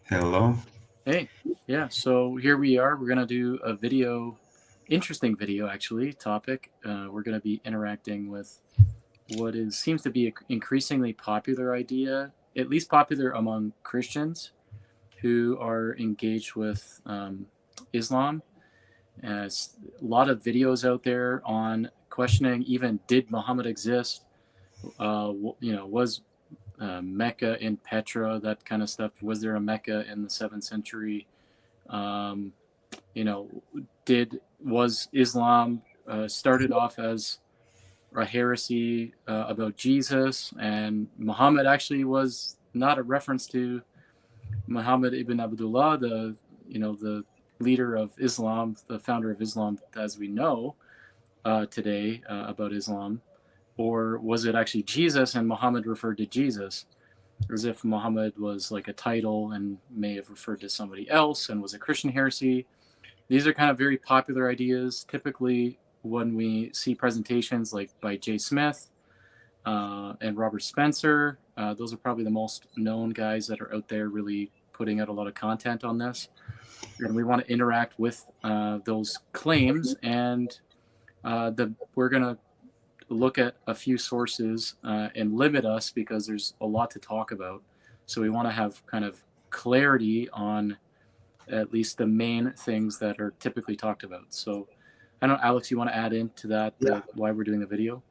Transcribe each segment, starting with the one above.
Hello. Hey, yeah, so here we are. We're going to do a interesting video actually, topic. We're going to be interacting with seems to be an increasingly popular idea, at least popular among Christians who are engaged with Islam. As a lot of videos out there on questioning even did Muhammad exist? Was Mecca in Petra, that kind of stuff? Was there a Mecca in the 7th century? Um, was Islam started off as a heresy about Jesus, and Muhammad actually was not a reference to Muhammad ibn Abdullah, the leader of Islam, the founder of Islam as we know today about Islam, or was it actually Jesus and Muhammad referred to Jesus? As if Muhammad was like a title and may have referred to somebody else and was a Christian heresy. These are kind of very popular ideas. Typically, when we see presentations like by Jay Smith and Robert Spencer, those are probably the most known guys that are out there really putting out a lot of content on this. And we want to interact with those claims, and we're going to look at a few sources and limit us because there's a lot to talk about. So we want to have kind of clarity on at least the main things that are typically talked about. So I don't know, Alex, you want to add into that why we're doing the video?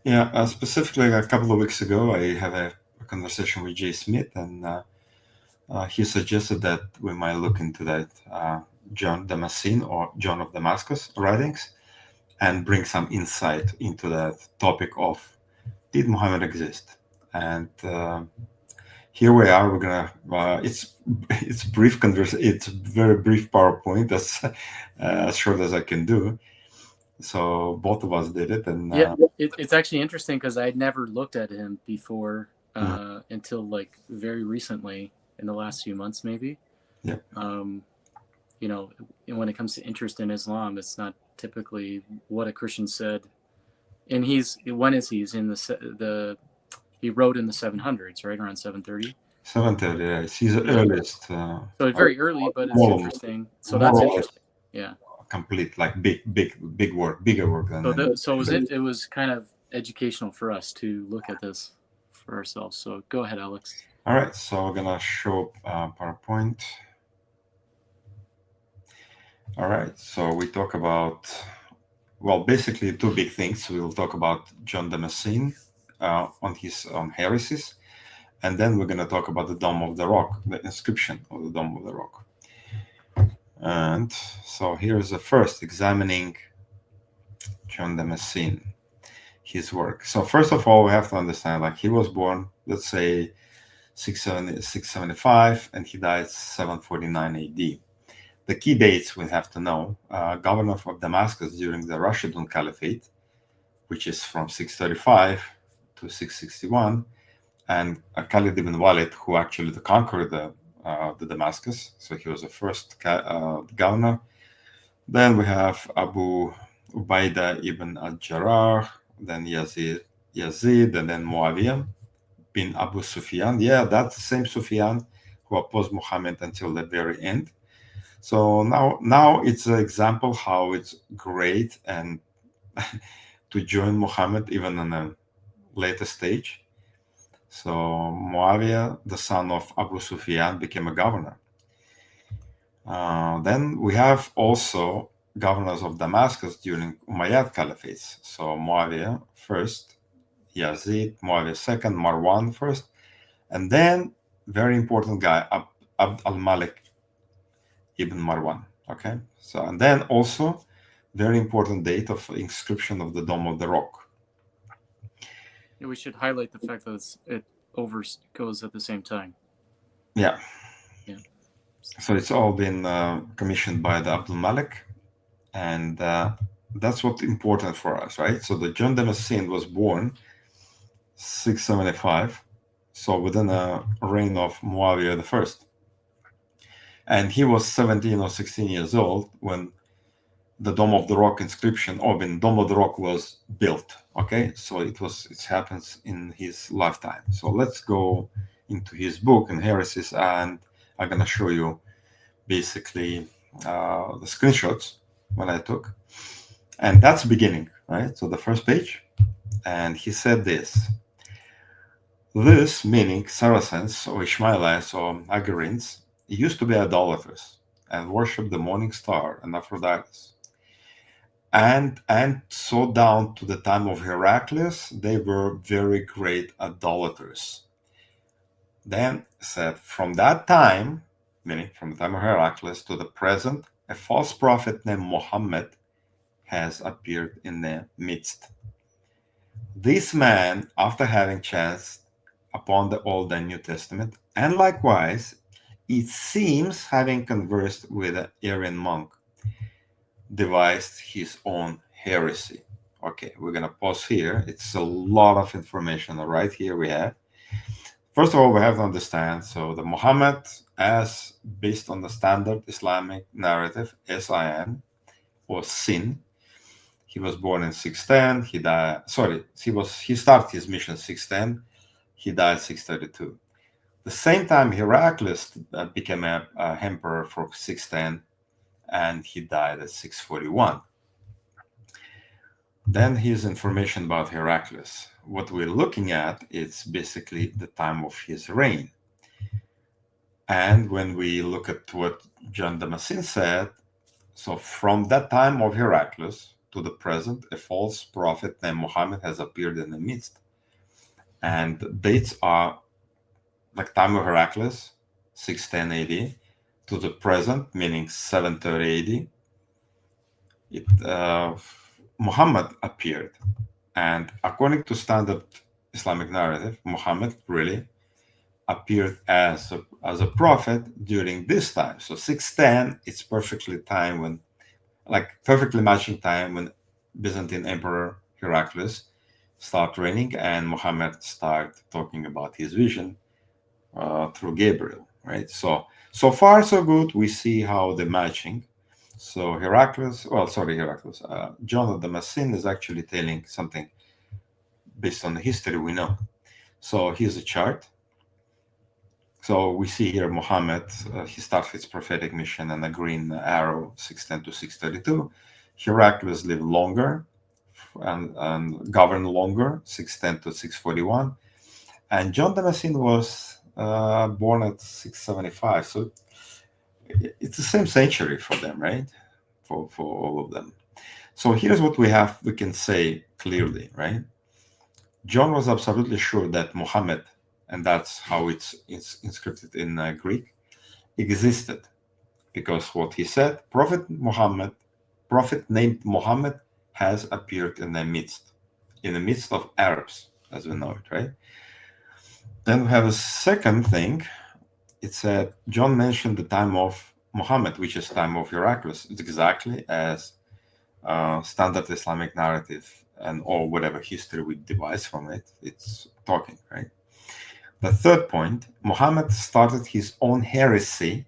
Yeah, specifically a couple of weeks ago, I had a conversation with Jay Smith, and he suggested that we might look into that John Damascene or John of Damascus writings and bring some insight into that topic of did Muhammad exist? And here we are. We're gonna. It's brief It's very brief PowerPoint. That's as short as I can do. So both of us did it, and it's actually interesting because I had never looked at him before until like very recently in the last few months, maybe. Yeah. When it comes to interest in Islam, it's not typically what a Christian said. And he's in the he wrote in the 700s, right around 730. 730. Yeah, he's the earliest. So it's very early, but it's More, interesting. So more that's or less interesting. Yeah. complete, like big work, bigger work than. So it was kind of educational for us to look at this for ourselves. So go ahead, Alex. All right, so we're gonna show PowerPoint. All right, so we talk about, well, basically two big things. We'll talk about John Damascene on his heresies, and then we're gonna talk about the Dome of the Rock, the inscription of the Dome of the Rock. And so here's the first, examining John Damascene, his work. So first of all, we have to understand, like, he was born, let's say, 675, and he died 749 AD. The key dates we have to know: governor of Damascus during the Rashidun Caliphate, which is from 635 to 661, and Khalid ibn Walid, who actually conquered the Damascus. So he was the first governor. Then we have Abu Ubaidah ibn al-Jarrah, then Yazid, and then Muawiyah bin Abu Sufyan. Yeah, that's the same Sufyan who opposed Muhammad until the very end. So now it's an example how it's great and to join Muhammad even in a later stage. So Muawiyah, the son of Abu Sufyan, became a governor. Then we have also governors of Damascus during Umayyad Caliphates. So Muawiyah first, Yazid, Muawiyah second, Marwan first, and then very important guy, Abd al-Malik ibn Marwan. Okay, so and then also very important date of inscription of the Dome of the Rock. Yeah, we should highlight the fact that it goes at the same time. Yeah. Yeah. So it's all been commissioned by the Abdul Malik, and that's what's important for us, right? So the John Damascene was born 675, so within a reign of Muawiyah the first, and he was 17 or 16 years old when the Dome of the Rock inscription, or when Dome of the Rock was built. Okay, so it happens in his lifetime. So let's go into his book and Heresies, and I'm going to show you basically the screenshots what I took. And that's beginning, right? So the first page. And he said this. This, meaning Saracens or Ishmaelites or Agarenes, used to be idolaters and worship the morning star and Aphrodite. And so down to the time of Heraclius, they were very great idolaters. Then said, from that time, meaning from the time of Heraclius to the present, a false prophet named Muhammad has appeared in their midst. This man, after having chanced upon the Old and New Testament, and likewise, it seems having conversed with an Arian monk, devised his own heresy. Okay, we're going to pause here. It's a lot of information right here we have. First of all, we have to understand, so the Muhammad, as based on the standard Islamic narrative, SIN, or sin, he was born in 610, he died, he started his mission 610, he died 632. The same time, Heraclius became a emperor for 610, and he died at 641. Then here's information about Heraclius. What we're looking at is basically the time of his reign. And when we look at what John Damascenes said, so from that time of Heraclius to the present, a false prophet named Muhammad has appeared in the midst. And the dates are like time of Heraclius, 610 AD, to the present, meaning 730 AD. Muhammad appeared. And according to standard Islamic narrative, Muhammad really appeared as a prophet during this time. So 610, it's perfectly matching time when Byzantine Emperor Heraclius started reigning and Muhammad started talking about his vision through Gabriel, right? So far so good. We see how the matching. So John Damascene is actually telling something based on the history we know. So here's a chart. So we see here Muhammad, he starts his prophetic mission and a green arrow, 610 to 632. Heraclius lived longer and governed longer, 610 to 641. And John Damascene was born at 675. So it's the same century for them, right? For all of them. So here's what we can say clearly, right? John was absolutely sure that Muhammad, and that's how it's inscripted in Greek, existed. Because what he said, prophet named Muhammad has appeared in the midst of Arabs, as we know it, right? Then we have a second thing. It said, John mentioned the time of Muhammad, which is time of Heraclius. It's exactly as standard Islamic narrative or whatever history we devise from it, it's talking, right? The third point, Muhammad started his own heresy,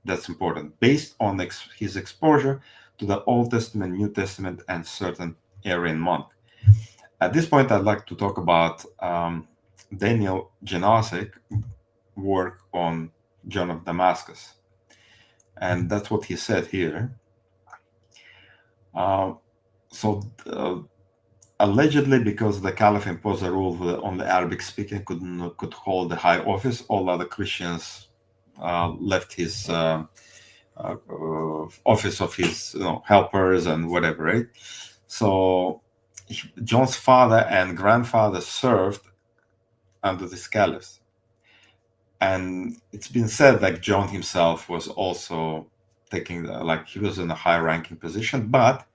that's important, based on his exposure to the Old Testament, New Testament, and certain Arian monk. At this point, I'd like to talk about Daniel Janasic work on John of Damascus. And that's what he said here. Allegedly, because the Caliph imposed a rule that only Arabic speaking could hold the high office, all other Christians left his office of his helpers and whatever, right? So John's father and grandfather served under this Caliph. And it's been said that John himself was also taking, he was in a high-ranking position, but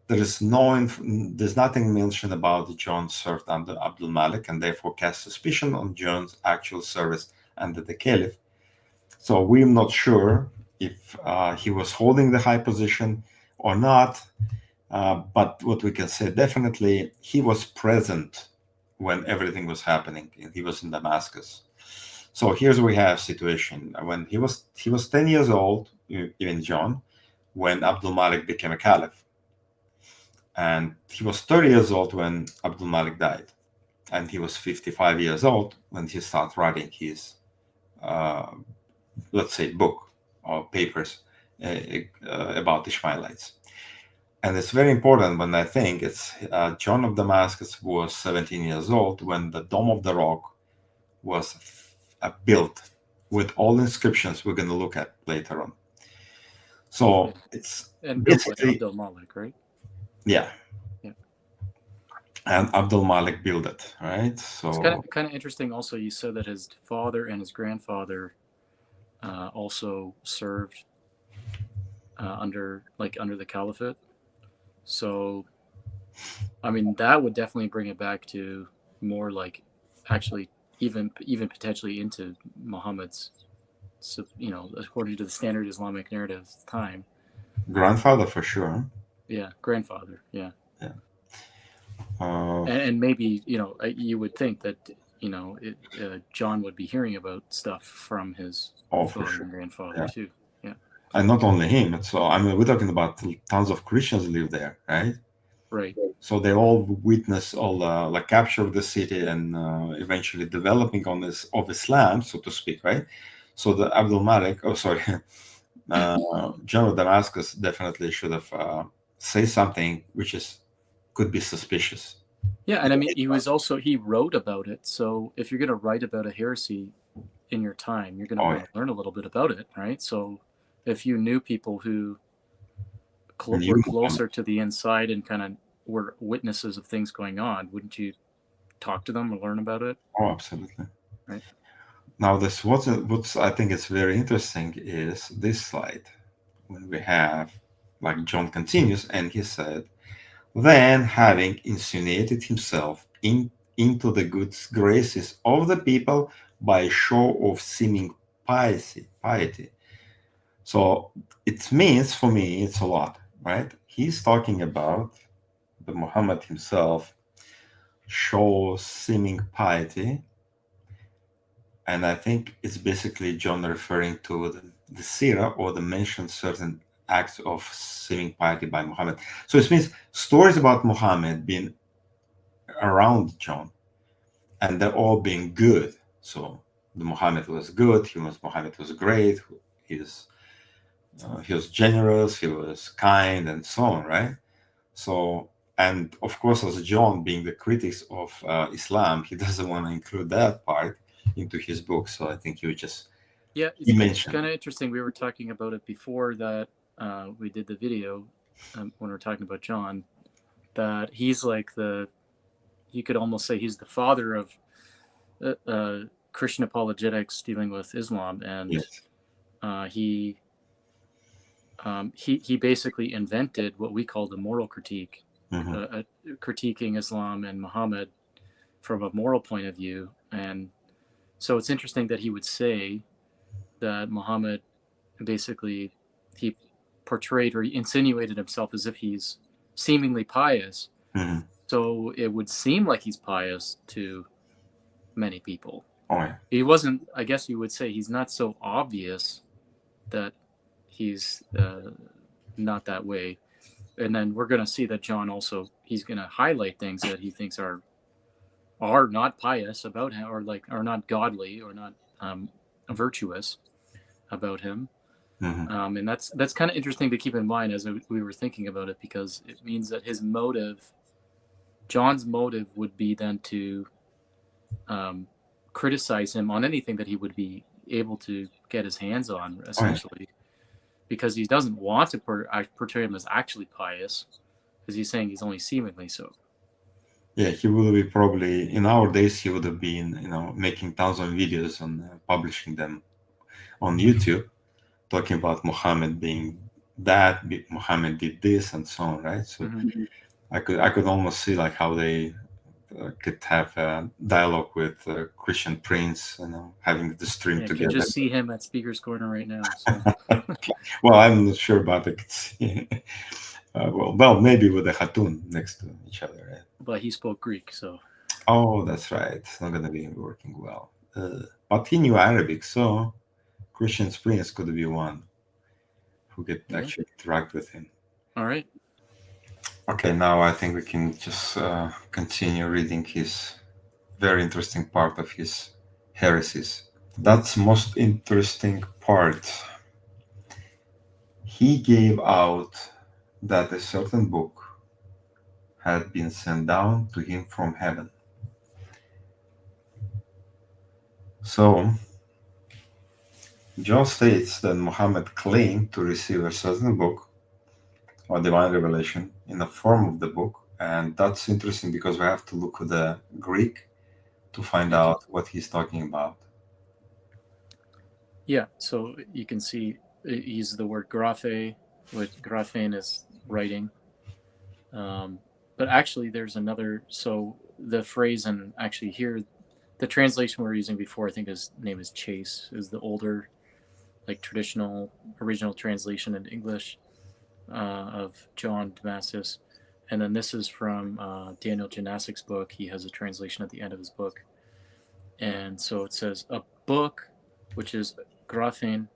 there's nothing mentioned about John served under Abdul Malik, and therefore cast suspicion on John's actual service under the Caliph. So we're not sure if he was holding the high position or not, but what we can say definitely, he was present when everything was happening, and he was in Damascus. So here's where we have situation. When he was 10 years old, even John, when Abdul Malik became a caliph. And he was 30 years old when Abdul Malik died. And he was 55 years old when he started writing his let's say, book or papers about Ishmaelites. And it's very important when I think it's John of Damascus was 17 years old when the Dome of the Rock was built with all inscriptions we're going to look at later on. So it's and built by basically, Abdul Malik, right? yeah. Yeah. And Abdul Malik built it, right? So It's kind of interesting. Also, you said that his father and his grandfather also served under the caliphate. So, I mean, that would definitely bring it back to more like actually even potentially into Muhammad's, according to the standard Islamic narrative at the time. grandfather for sure. Yeah, grandfather. Yeah. Yeah. And maybe you would think that John would be hearing about stuff from his for father sure. and grandfather Yeah. too. Yeah. And not only him. So I mean, we're talking about tons of Christians live there, right? Right. So they all witness all like capture of the city and eventually developing on this of Islam, so to speak, right? So the Abdul Malik, John of Damascus definitely should have say something which could be suspicious. Yeah, and I mean, he wrote about it. So if you're going to write about a heresy in your time, you're going to want to learn a little bit about it, right? So if you knew people who were closer to the inside and kind of were witnesses of things going on, wouldn't you talk to them or learn about it? Oh, absolutely. Right. Now, what's I think is very interesting is this slide when we have, like John continues, and he said, then having insinuated himself into the good graces of the people by show of seeming piety. So it means for me, it's a lot, right? He's talking about the Muhammad himself shows seeming piety. And I think it's basically John referring to the seerah or the mentioned certain acts of seeming piety by Muhammad. So it means stories about Muhammad being around John and they're all being good. So the Muhammad was good, Muhammad was great, he was generous, he was kind, and so on, right? So, and of course, as John being the critics of Islam, he doesn't want to include that part into his book. So I think it's kind of interesting. We were talking about it before that we did the video when we were talking about John. That he's like you could almost say he's the father of Christian apologetics dealing with Islam, and yes. He basically invented what we call the moral critique, critiquing Islam and Muhammad from a moral point of view. And so it's interesting that he would say that Muhammad basically he portrayed or insinuated himself as if he's seemingly pious. So it would seem like he's pious to many people. Oh, yeah. He wasn't, I guess you would say he's not so obvious that he's not that way. And then we're going to see that John also, he's going to highlight things that he thinks are not pious about him, or are not godly, or not virtuous about him. And that's kind of interesting to keep in mind as we were thinking about it, because it means that John's motive would be then to criticize him on anything that he would be able to get his hands on, essentially, because he doesn't want to portray him as actually pious, because he's saying he's only seemingly so. Yeah, he would be probably, in our days, he would have been, making tons of videos and publishing them on YouTube, talking about Muhammad being that, Muhammad did this, and so on, right? So I could almost see like how they could have a dialogue with Christian Prince, having the stream together. You can just see him at Speaker's Corner right now. So. Well, I'm not sure about it. Well, maybe with the Hatun next to each other, right? But he spoke Greek, so. Oh, that's right. It's not going to be working well. But he knew Arabic, so Christian Prince could be one who could actually interact with him. All right. Okay, now I think we can just continue reading his very interesting part of his heresies. That's most interesting part. He gave out that a certain book had been sent down to him from heaven. So, John states that Muhammad claimed to receive a certain book or divine revelation in the form of the book, and that's interesting because we have to look at the Greek to find out what he's talking about. Yeah, so you can see it uses the word graphe, which graphein is writing. But actually, there's another. So the phrase, and actually here, the translation we were using before, I think his name is Chase, is the older, like traditional original translation in English of John Damascus. And then this is from Daniel Janasic's book. He has a translation at the end of his book. And so it says, a book, which is graphein,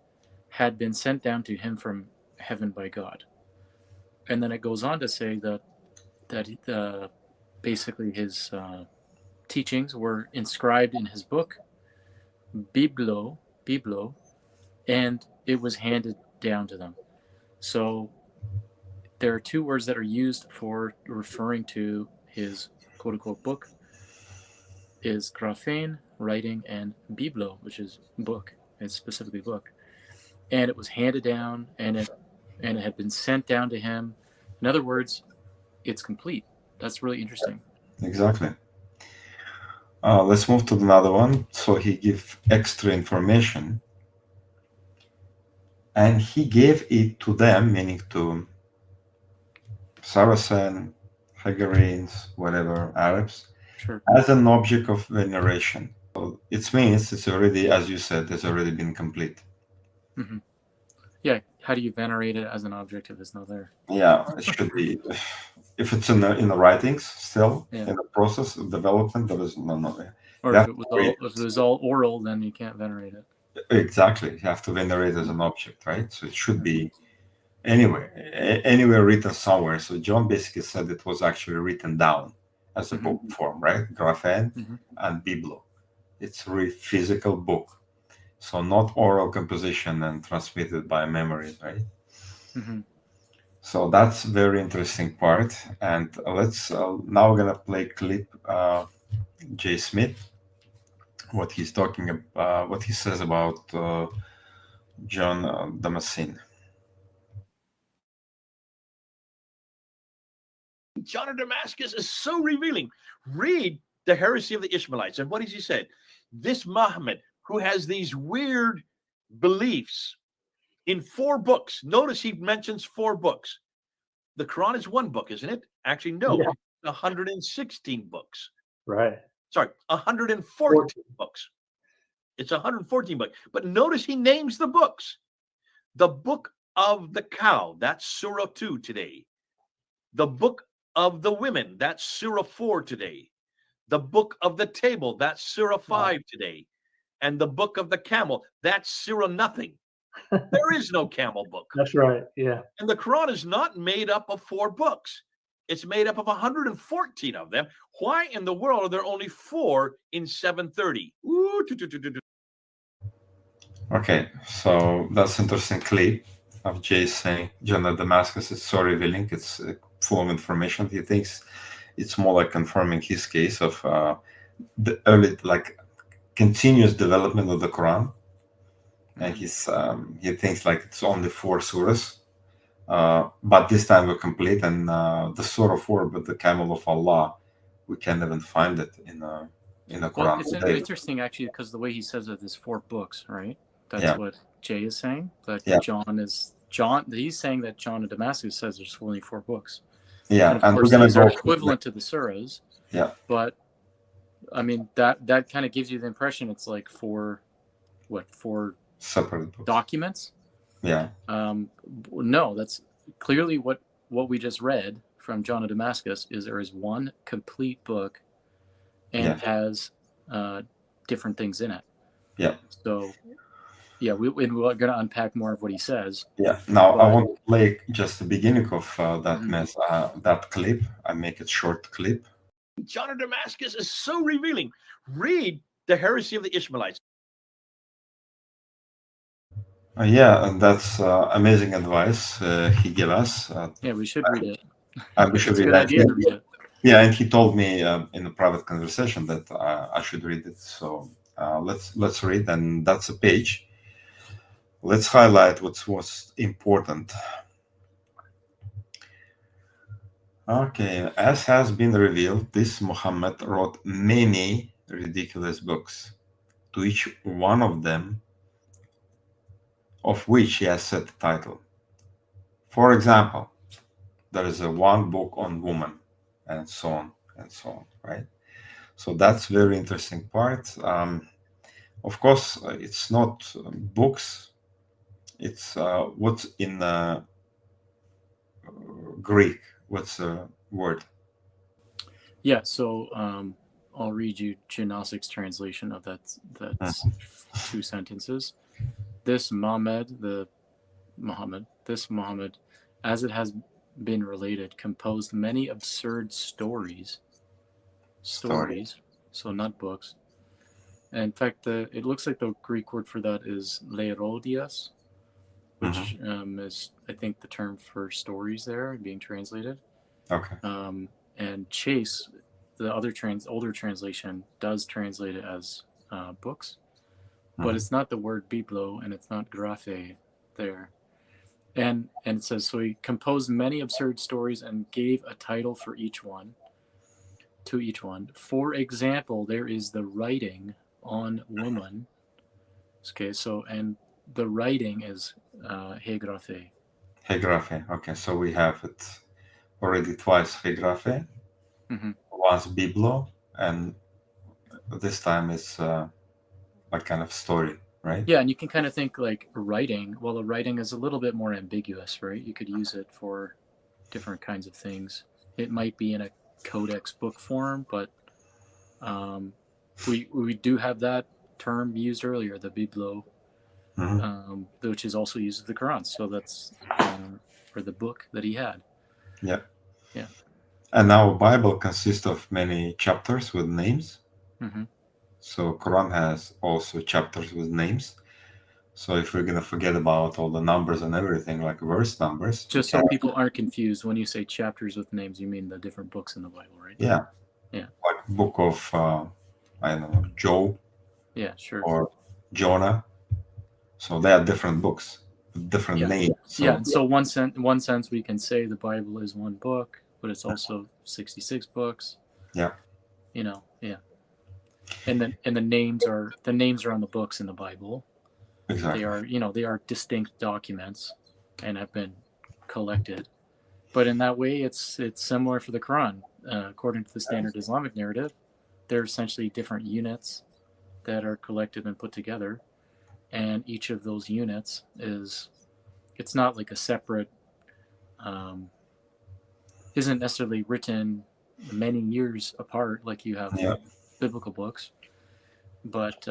had been sent down to him from heaven by God. And then it goes on to say that basically his teachings were inscribed in his book, Biblo, and it was handed down to them. So there are two words that are used for referring to his quote-unquote book, is graphein, writing, and biblo, which is book. It's specifically book. And it was handed down, and it had been sent down to him. In other words, it's complete. That's really interesting. Exactly. Let's move to another one. So he gave extra information, and he gave it to them, meaning to Saracen, Hagarenes, whatever, Arabs, Sure. as an object of veneration. So it means it's already, as you said, it's already been complete. Mm-hmm. Yeah. How do you venerate it as an object if it's not there? Yeah, it should be. If it's in the writings still, Yeah. in the process of development, there is no. Or if it was all oral, then you can't venerate it. Exactly, you have to venerate as an object, right? So it should be anywhere written somewhere. So John basically said it was actually written down as a book form, right? Graphen and Biblo. It's a really physical book, so not oral composition and transmitted by memory, right? So that's very interesting part. And let's now we're gonna play clip Jay Smith, what he's talking about, what he says about John Damascene. John of Damascus is so revealing. Read the Heresy of the Ishmaelites. And what has he said? This Muhammad, who has these weird beliefs in 4 books. Notice he mentions 4 books. The Quran is 1 book, isn't it? Actually, no, 116 books. Right. Sorry, 114 books. It's 114 books. But notice he names the books. The book of the cow, that's Surah 2 today. The book of the women, that's Surah 4 today. The book of the table, that's Surah 5 today. And the book of the camel, that's Surah nothing. There is no camel book. That's right, yeah. And the Quran is not made up of 4 books. It's made up of 114 of them. Why in the world are there only 4 in 730? Okay, so that's interesting clip of Jay saying John of Damascus is so revealing. It's full of information. He thinks it's more like confirming his case of the early, like, continuous development of the Quran. And he thinks like it's only 4 surahs, but this time we're complete. And the Surah 4, but the Camel of Allah, we can't even find it in the Quran. Well, it's interesting actually because the way he says it is 4 books, right? That's what Jay is saying. But he's saying that John of Damascus says there's only 4 books. Yeah, and of course these are equivalent to the surahs. Yeah. But I mean that kind of gives you the impression it's like 4 separate books. Documents? Yeah. No, that's clearly what we just read from John of Damascus is there is 1 complete book and it has different things in it. Yeah. So yeah, we're going to unpack more of what he says. Yeah. Now I want to play just the beginning of that clip. I make it short clip. John of Damascus is so revealing. Read the Heresy of the Ishmaelites. Yeah, and that's amazing advice he gave us. Yeah, we should read it. We should It's a read good that. idea to read it. Yeah, and he told me in a private conversation that I should read it. So let's read, and that's a page. Let's highlight what's most important. Okay, as has been revealed, this Muhammad wrote many ridiculous books, to each one of them of which he has set the title. For example, there is a one book on woman, and so on and so on, right? So that's very interesting part. Of course, it's not books. It's what's in Greek. What's the word? Yeah, so I'll read you Damascus' translation of that's 2 sentences. This Muhammad, as it has been related, composed many absurd stories, so not books. And in fact, it looks like the Greek word for that is leirodias, which is, I think, the term for stories there being translated. Okay. And Chase, the other older translation, does translate it as books, but it's not the word biblo and it's not graphe there. And it says, so he composed many absurd stories and gave a title for each one. For example, there is the writing on woman. Okay, so, and the writing is hegraphe. Hegraphe. Okay, so we have it already twice. Hegraphe, once biblo, and this time it's a kind of story, right? Yeah, and you can kind of think like writing. Well, the writing is a little bit more ambiguous, right? You could use it for different kinds of things. It might be in a codex book form, but we do have that term used earlier, the biblo, which is also used in the Qur'an. So that's for the book that he had. Yeah. Yeah. And our Bible consists of many chapters with names. So Quran has also chapters with names. So if we're gonna forget about all the numbers and everything, like verse numbers, just so people aren't confused, when you say chapters with names, you mean the different books in the Bible, right? Yeah. Yeah. Like book of I don't know, Job. Yeah, sure. Or Jonah. So they are different books, different names. So, yeah, and so one sense we can say the Bible is one book, but it's also 66 books. Yeah. You know, yeah. And then the names are on the books in the Bible. Exactly. They are distinct documents and have been collected. But in that way, it's similar for the Quran. According to the standard Islamic narrative, they're essentially different units that are collected and put together. And each of those units it's not like a separate, isn't necessarily written many years apart like you have biblical books, but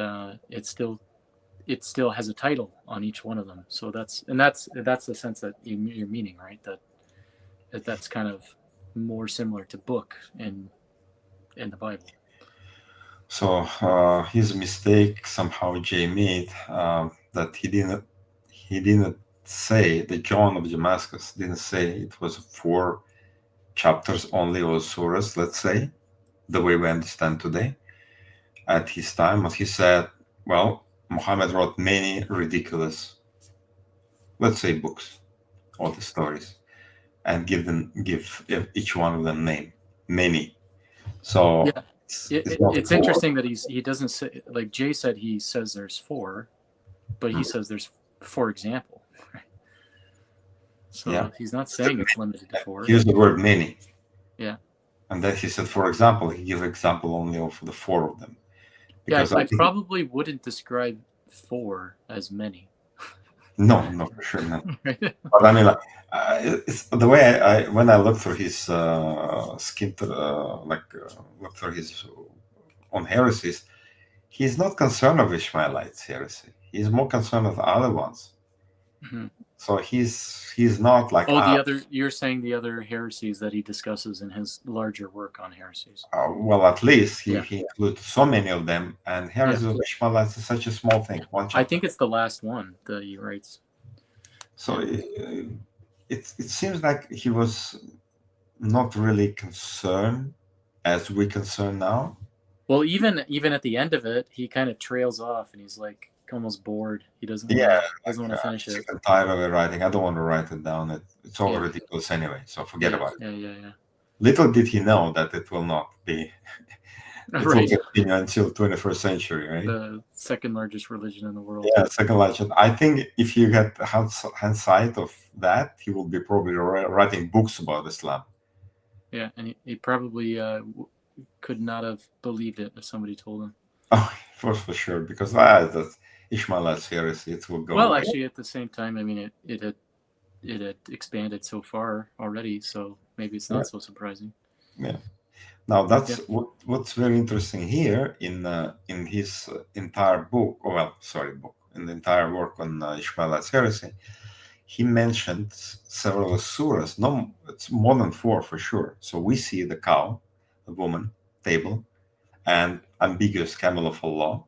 it still has a title on each one of them. So that's the sense that you're meaning, right? That's kind of more similar to book in the Bible. So his mistake somehow Jay made that he didn't say, the John of Damascus didn't say it was 4 chapters only, or surahs, let's say, the way we understand today. At his time, what he said, well, Muhammad wrote many ridiculous, let's say, books or the stories, and give each one of them name, many. So yeah, it's interesting that he doesn't say, like Jay said, he says there's 4, but he says there's, for example. So he's not saying it's limited to 4. He used the word many. Yeah. And then he said, for example, he gave example only of the 4 of them. Because I probably wouldn't describe 4 as many. No, for sure not. But I mean, like, it's the way when I look through his look through his on heresies, he's not concerned with Ishmaelites heresy. He's more concerned with other ones. Mhm. So he's not like You're saying the other heresies that he discusses in his larger work on heresies. well, at least he Yeah. includes so many of them, and Heresies of Ishmaelites is such a small thing. One chapter. I think it's the last one that he writes. So it seems like he was not really concerned as we concern now. Well, even at the end of it, he kind of trails off, and he's like almost bored. He doesn't want to finish it. I'm tired of it writing. I don't want to write it down. It's all ridiculous anyway. So forget about it. Yeah. Little did he know that it will not be. It Right. will continue until 21st century, right? The second largest religion in the world. Yeah, second largest. I think if you get hindsight of that, he will be probably writing books about Islam. Yeah, and he probably could not have believed it if somebody told him. Oh, for sure, because that's Ishmaelite heresy. It will go. Well, actually, at the same time, I mean, it had expanded so far already, so maybe it's not so surprising. Yeah. Now that's what's very interesting here in his entire book. In the entire work on Ishmaelite heresy, he mentioned several surahs. No, it's more than 4 for sure. So we see the cow, the woman, table, and ambiguous camel of Allah.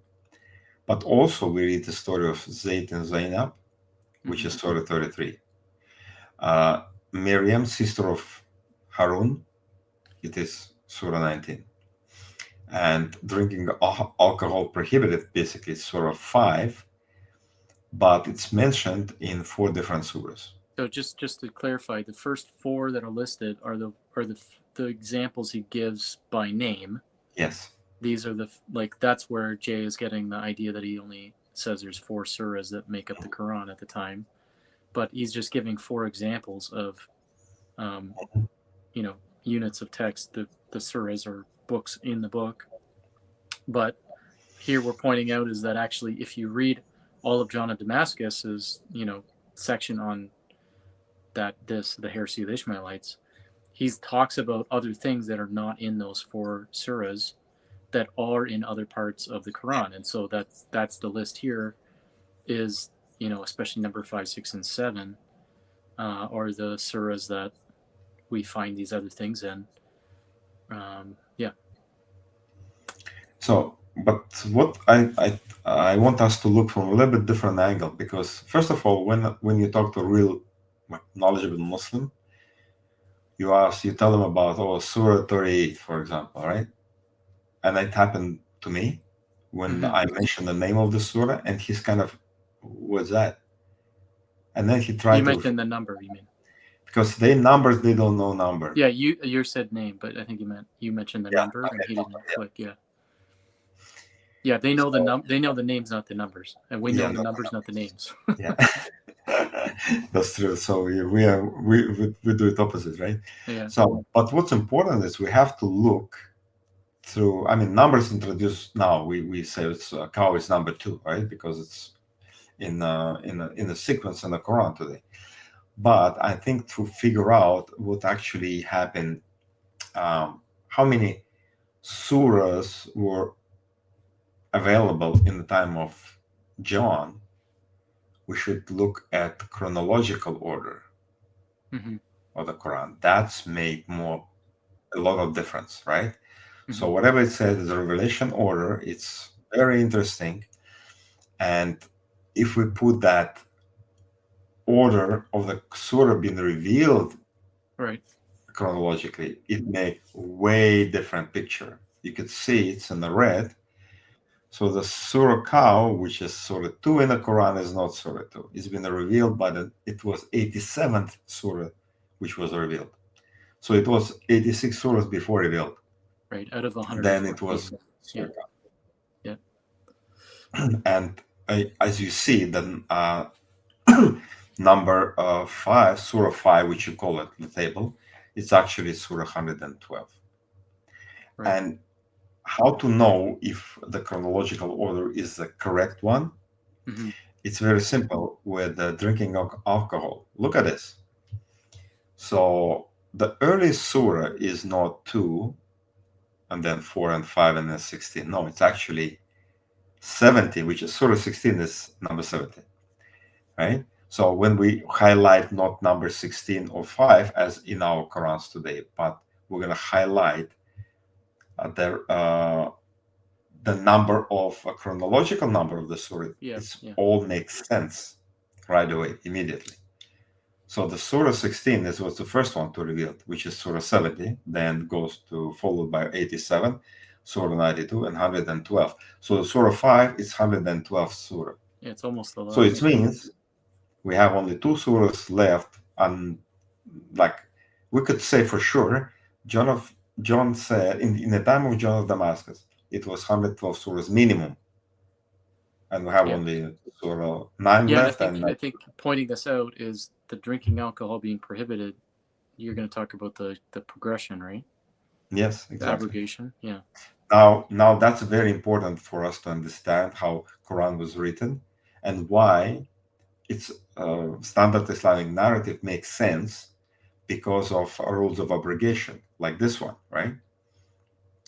But also we read the story of Zayd and Zainab, which is Surah 33. Miriam, sister of Harun, it is Surah 19. And drinking alcohol prohibited, basically Surah 5, but it's mentioned in 4 different surahs. So just to clarify, the first 4 that are listed are the examples he gives by name. Yes. These are that's where Jay is getting the idea that he only says there's 4 surahs that make up the Quran at the time, but he's just giving 4 examples of, units of text, the surahs or books in the book. But here we're pointing out is that actually, if you read all of John of Damascus's, section on the heresy of the Ishmaelites, he talks about other things that are not in those 4 surahs that are in other parts of the Quran. And so that's the list here is, especially number 5, 6, and 7, are the surahs that we find these other things in. So, but what I want us to look from a little bit different angle, because first of all, when you talk to a real knowledgeable Muslim, you tell them about Surah 38, for example, right? And it happened to me when I mentioned the name of the surah, and he's kind of, what's that? And then he tried to mention the number, you mean? Because they don't know numbers. Yeah, you said name, but I think you mentioned the number, and he didn't click. Yeah, they know they know the names, not the numbers, and we know the numbers, not the names. Yeah, that's true. So we do it opposite, right? Yeah. So, but what's important is we have to look through. I mean, numbers introduced now. We say it's cow is number 2, right? Because it's in the sequence in the Quran today. But I think to figure out what actually happened, how many surahs were available in the time of John, we should look at chronological order of the Quran. That's made a lot of difference, right? So whatever it says is a revelation order, it's very interesting. And if we put that order of the surah being revealed chronologically, it makes way different picture. You could see it's in the red. So the Surah Cow, which is Surah 2 in the Quran, is not Surah 2. It's been revealed it was 87th Surah which was revealed. So it was 86 surahs before revealed. Right, out of 100. Then it was Surah Cow. Yeah. And as you see, the number 5, Surah 5, which you call it the table, it's actually Surah 112. Right. And how to know if the chronological order is the correct one? It's very simple with the drinking of alcohol. Look at this. So the early surah is not 2, and then 4 and 5 and then 16. No, it's actually 70, which is Surah 16 is number 70, right? So when we highlight not number 16 or 5 as in our Qurans today, but we're going to highlight the number of a chronological number of the surah, all makes sense right away, immediately. So the Surah 16 was the first one to reveal, which is Surah 70, then goes to followed by 87, Surah 92, and 112. So the Surah 5 is 112th Surah. Yeah, it's almost the last. So it means we have only 2 surahs left, and like we could say for sure, John said in the time of John of Damascus, it was 112 surahs minimum, and we have only Surah 9 left. I think pointing this out is the drinking alcohol being prohibited. You're going to talk about the progression, right? Yes, exactly. The abrogation, yeah. Now that's very important for us to understand how Quran was written and why its standard Islamic narrative makes sense because of rules of abrogation, like this one, right?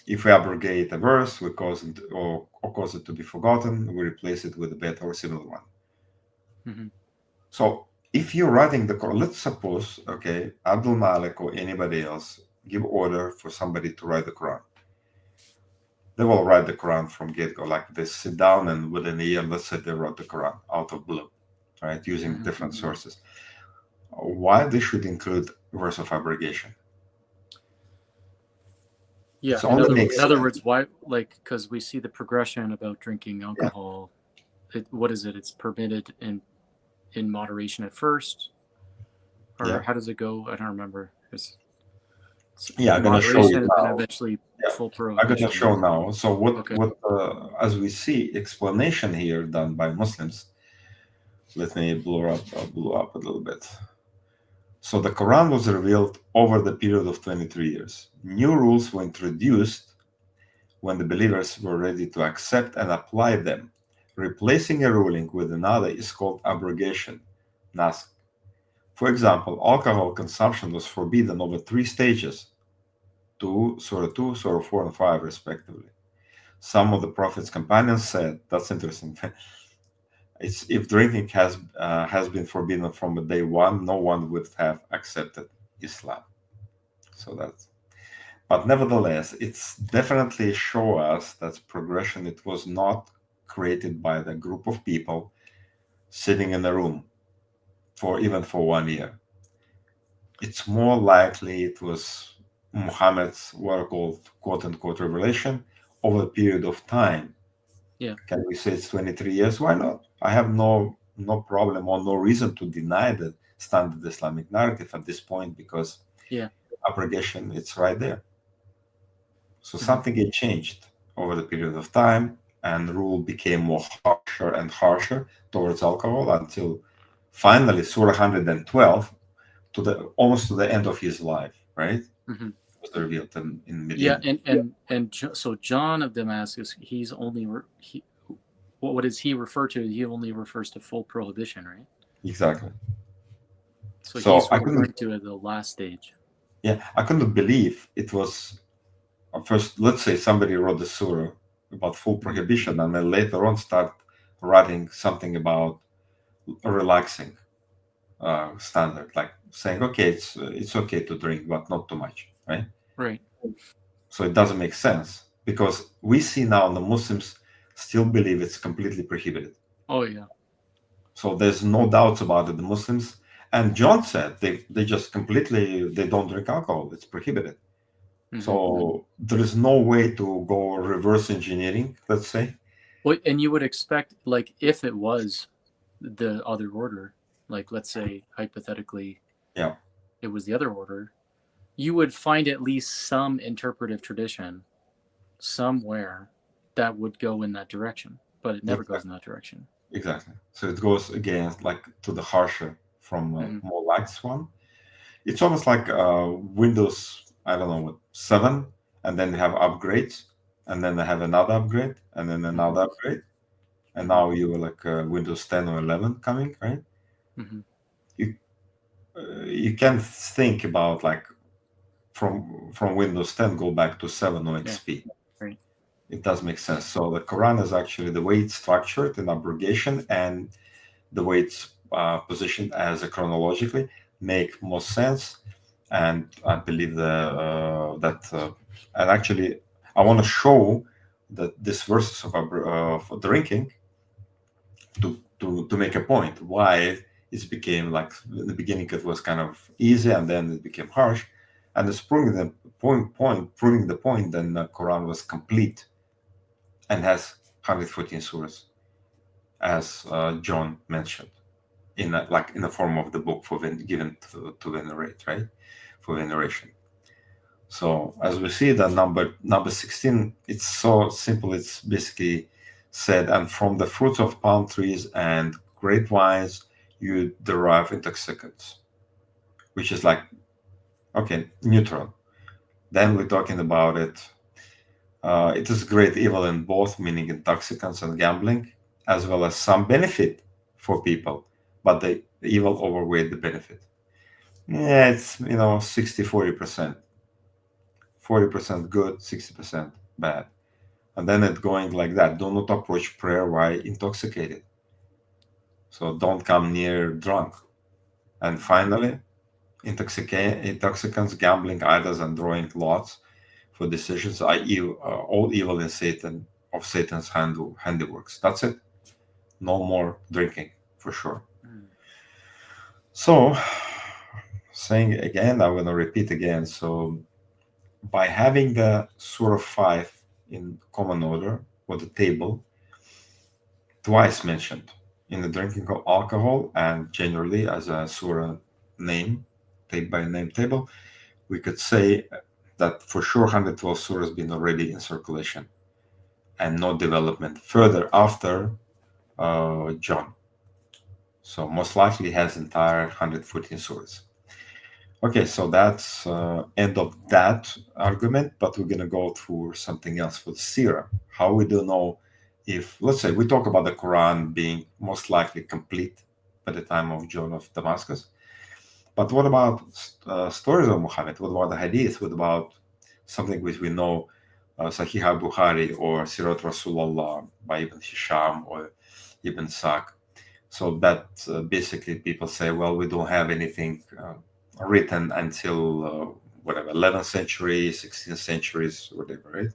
If we abrogate a verse, we cause it or cause it to be forgotten, we replace it with a better or similar one. Mm-hmm. So if you're writing the Quran, let's suppose, okay, Abdul Malik or anybody else give order for somebody to write the Quran. They will write the Quran from get-go, like they sit down and within a year, let's say they wrote the Quran out of blue, right, using different sources. Why they should include verse of abrogation? Yeah, in other words, why? Like, because we see the progression about drinking alcohol. Yeah. What is it? It's permitted in moderation at first, or how does it go? I don't remember. I'm gonna show you now. And eventually full prohibition. I'm gonna show now. So what as we see explanation here done by Muslims. Let me blow up a little bit. So the Quran was revealed over the period of 23 years. New rules were introduced when the believers were ready to accept and apply them. Replacing a ruling with another is called abrogation, naskh. For example, alcohol consumption was forbidden over 3 stages, Surah 2, Surah 4, and 5, respectively. Some of the Prophet's companions said, that's interesting, if drinking has been forbidden from day one, no one would have accepted Islam. So but nevertheless, it's definitely show us that progression, it was not created by the group of people sitting in a room for 1 year. It's more likely it was Muhammad's what are called quote-unquote revelation over a period of time. Yeah. Can we say it's 23 years? Why not? I have no problem or no reason to deny the standard Islamic narrative at this point, because abrogation, it's right there. So something had changed over the period of time, and the rule became more harsher and harsher towards alcohol until finally Surah 112 almost to the end of his life, right? Mm-hmm. Was revealed in Medina. Yeah, and so John of Damascus, he's only what does he refer to? He only refers to full prohibition, right? Exactly. So he's referring to the last stage. Yeah, I couldn't believe it was first. Let's say somebody wrote the surah about full prohibition, and then later on start writing something about relaxing standard, like saying, okay, it's okay to drink, but not too much, right? Right. So it doesn't make sense, because we see now the Muslims still believe it's completely prohibited. Oh yeah. So there's no doubts about it. The Muslims, and John said they just completely, they don't drink alcohol. It's prohibited. Mm-hmm. So there is no way to go reverse engineering, let's say. Well, and you would expect, like, if it was the other order, like, let's say hypothetically, it was the other order, you would find at least some interpretive tradition somewhere that would go in that direction, but it never goes in that direction. Exactly. So it goes against, like, to the harsher from more lax one. It's almost like Windows, I don't know, 7, and then they have upgrades, and then they have another upgrade, and then another upgrade, and now you were like Windows 10 or 11 coming, right? Mm-hmm. You can think about, like, from Windows 10 go back to 7 or XP. Right. It does make sense. So the Quran is actually the way it's structured in abrogation and the way it's positioned as a chronologically make most sense. And I believe that and actually I want to show that these verses of drinking to make a point why it became like in the beginning it was kind of easy and then it became harsh, and it's proving the point then the Quran was complete and has 114 surahs, as John mentioned, in the form of the book given to venerate, right? For veneration. So as we see, the number 16, it's so simple. It's basically said, and from the fruits of palm trees and grapevines you derive intoxicants, which is like, okay, neutral. Then we're talking about it. It is great evil in both, meaning intoxicants and gambling, as well as some benefit for people, but the evil overweighed the benefit. Yeah, it's 60-40%. 40% good, 60% bad. And then it going like that. Do not approach prayer while intoxicated. So don't come near drunk. And finally, intoxicants, gambling, idols, and drawing lots for decisions are all evil in Satan's handiworks. That's it. No more drinking, for sure. So, saying again, I'm going to repeat again. So, by having the Surah 5 in common order, or the table, twice mentioned in the drinking of alcohol and generally as a Surah name, by name table, we could say that for sure 112 surahs been already in circulation and no development further after John. So most likely has entire 114 surahs. Okay, so that's end of that argument, but we're going to go through something else for the Sirah. How we do know if, let's say, we talk about the Quran being most likely complete by the time of John of Damascus, but what about stories of Muhammad? What about the Hadith? What about something which we know, Sahih al-Bukhari or Sirat Rasulullah by Ibn Hisham or Ibn Sa'd? So that basically people say, well, we don't have anything written until 11th century, 16th centuries, whatever, right?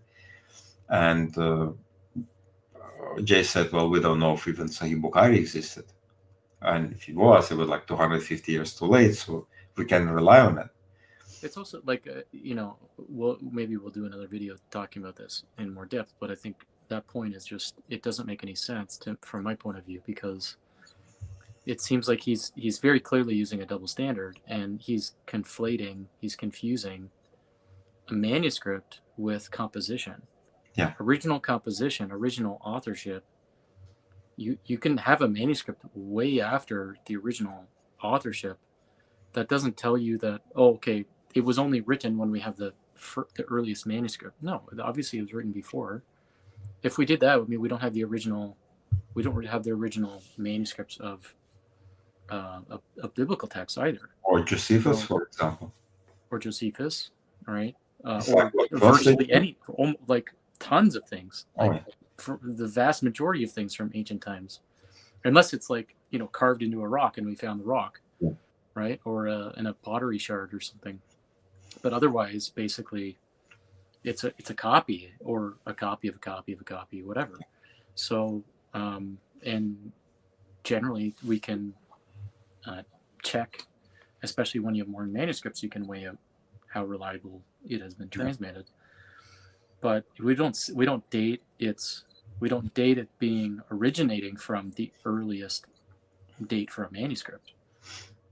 And Jay said, well, we don't know if even Sahih Bukhari existed, and if it was 250 years too late, so we can rely on it. It's also like maybe we'll do another video talking about this in more depth, but I think that point is just, it doesn't make any sense from my point of view, because it seems like he's very clearly using a double standard, and he's confusing a manuscript with composition. Yeah. Original composition, original authorship. You can have a manuscript way after the original authorship that doesn't tell you that, it was only written when we have the earliest manuscript. No, obviously it was written before. If we did that, I mean, we don't have the original manuscripts of a biblical text either. Or Josephus, for example. Or Josephus, right? Or virtually tons of things. For the vast majority of things from ancient times, unless it's carved into a rock and we found the rock, right? Or in a pottery shard or something. But otherwise, basically, it's a copy, or a copy of a copy of a copy, whatever. So, and generally we can check, especially when you have more manuscripts, you can weigh out how reliable it has been transmitted. But we don't date it being originating from the earliest date for a manuscript.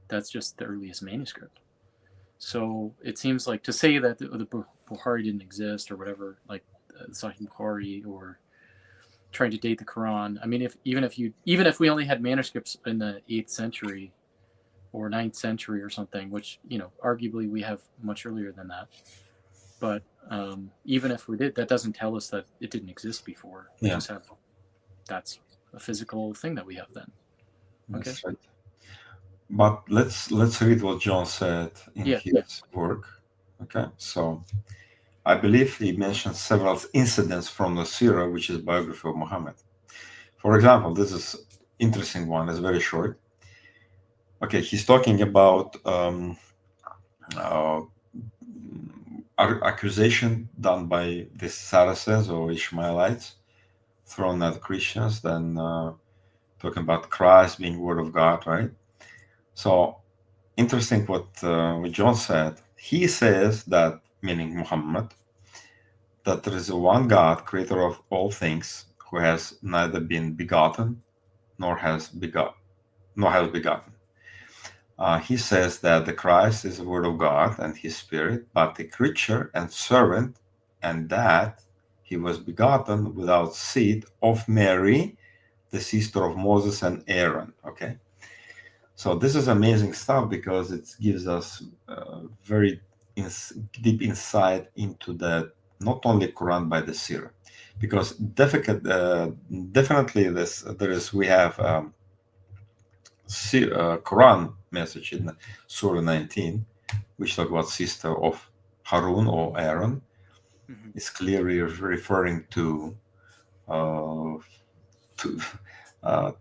That's just the earliest manuscript. So it seems like to say that the Bukhari didn't exist or whatever, like Sahih Bukhari, or trying to date the Quran. I mean, even if we only had manuscripts in the 8th century or 9th century or something, which arguably we have much earlier than that. But even if we did, that doesn't tell us that it didn't exist before. We just have, that's a physical thing that we have then. Okay. That's right. But let's read what John said in his work. Okay, so I believe he mentions several incidents from the Sirah, which is biography of Muhammad. For example, this is interesting one. It's very short. Okay, he's talking about accusation done by the Saracens or Ishmaelites thrown at Christians, then talking about Christ being Word of God, right? So interesting what John said. He says that, meaning Muhammad, that there is a one God, creator of all things, who has neither been begotten nor has begotten. He says that the Christ is the Word of God and His Spirit, but a creature and servant, and that He was begotten without seed of Mary, the sister of Moses and Aaron. Okay, so this is amazing stuff because it gives us very deep insight into the not only Quran but the Sirah, because definitely we have Quran message in Surah 19, which talk about sister of Harun or Aaron. Mhm. It's clearly referring to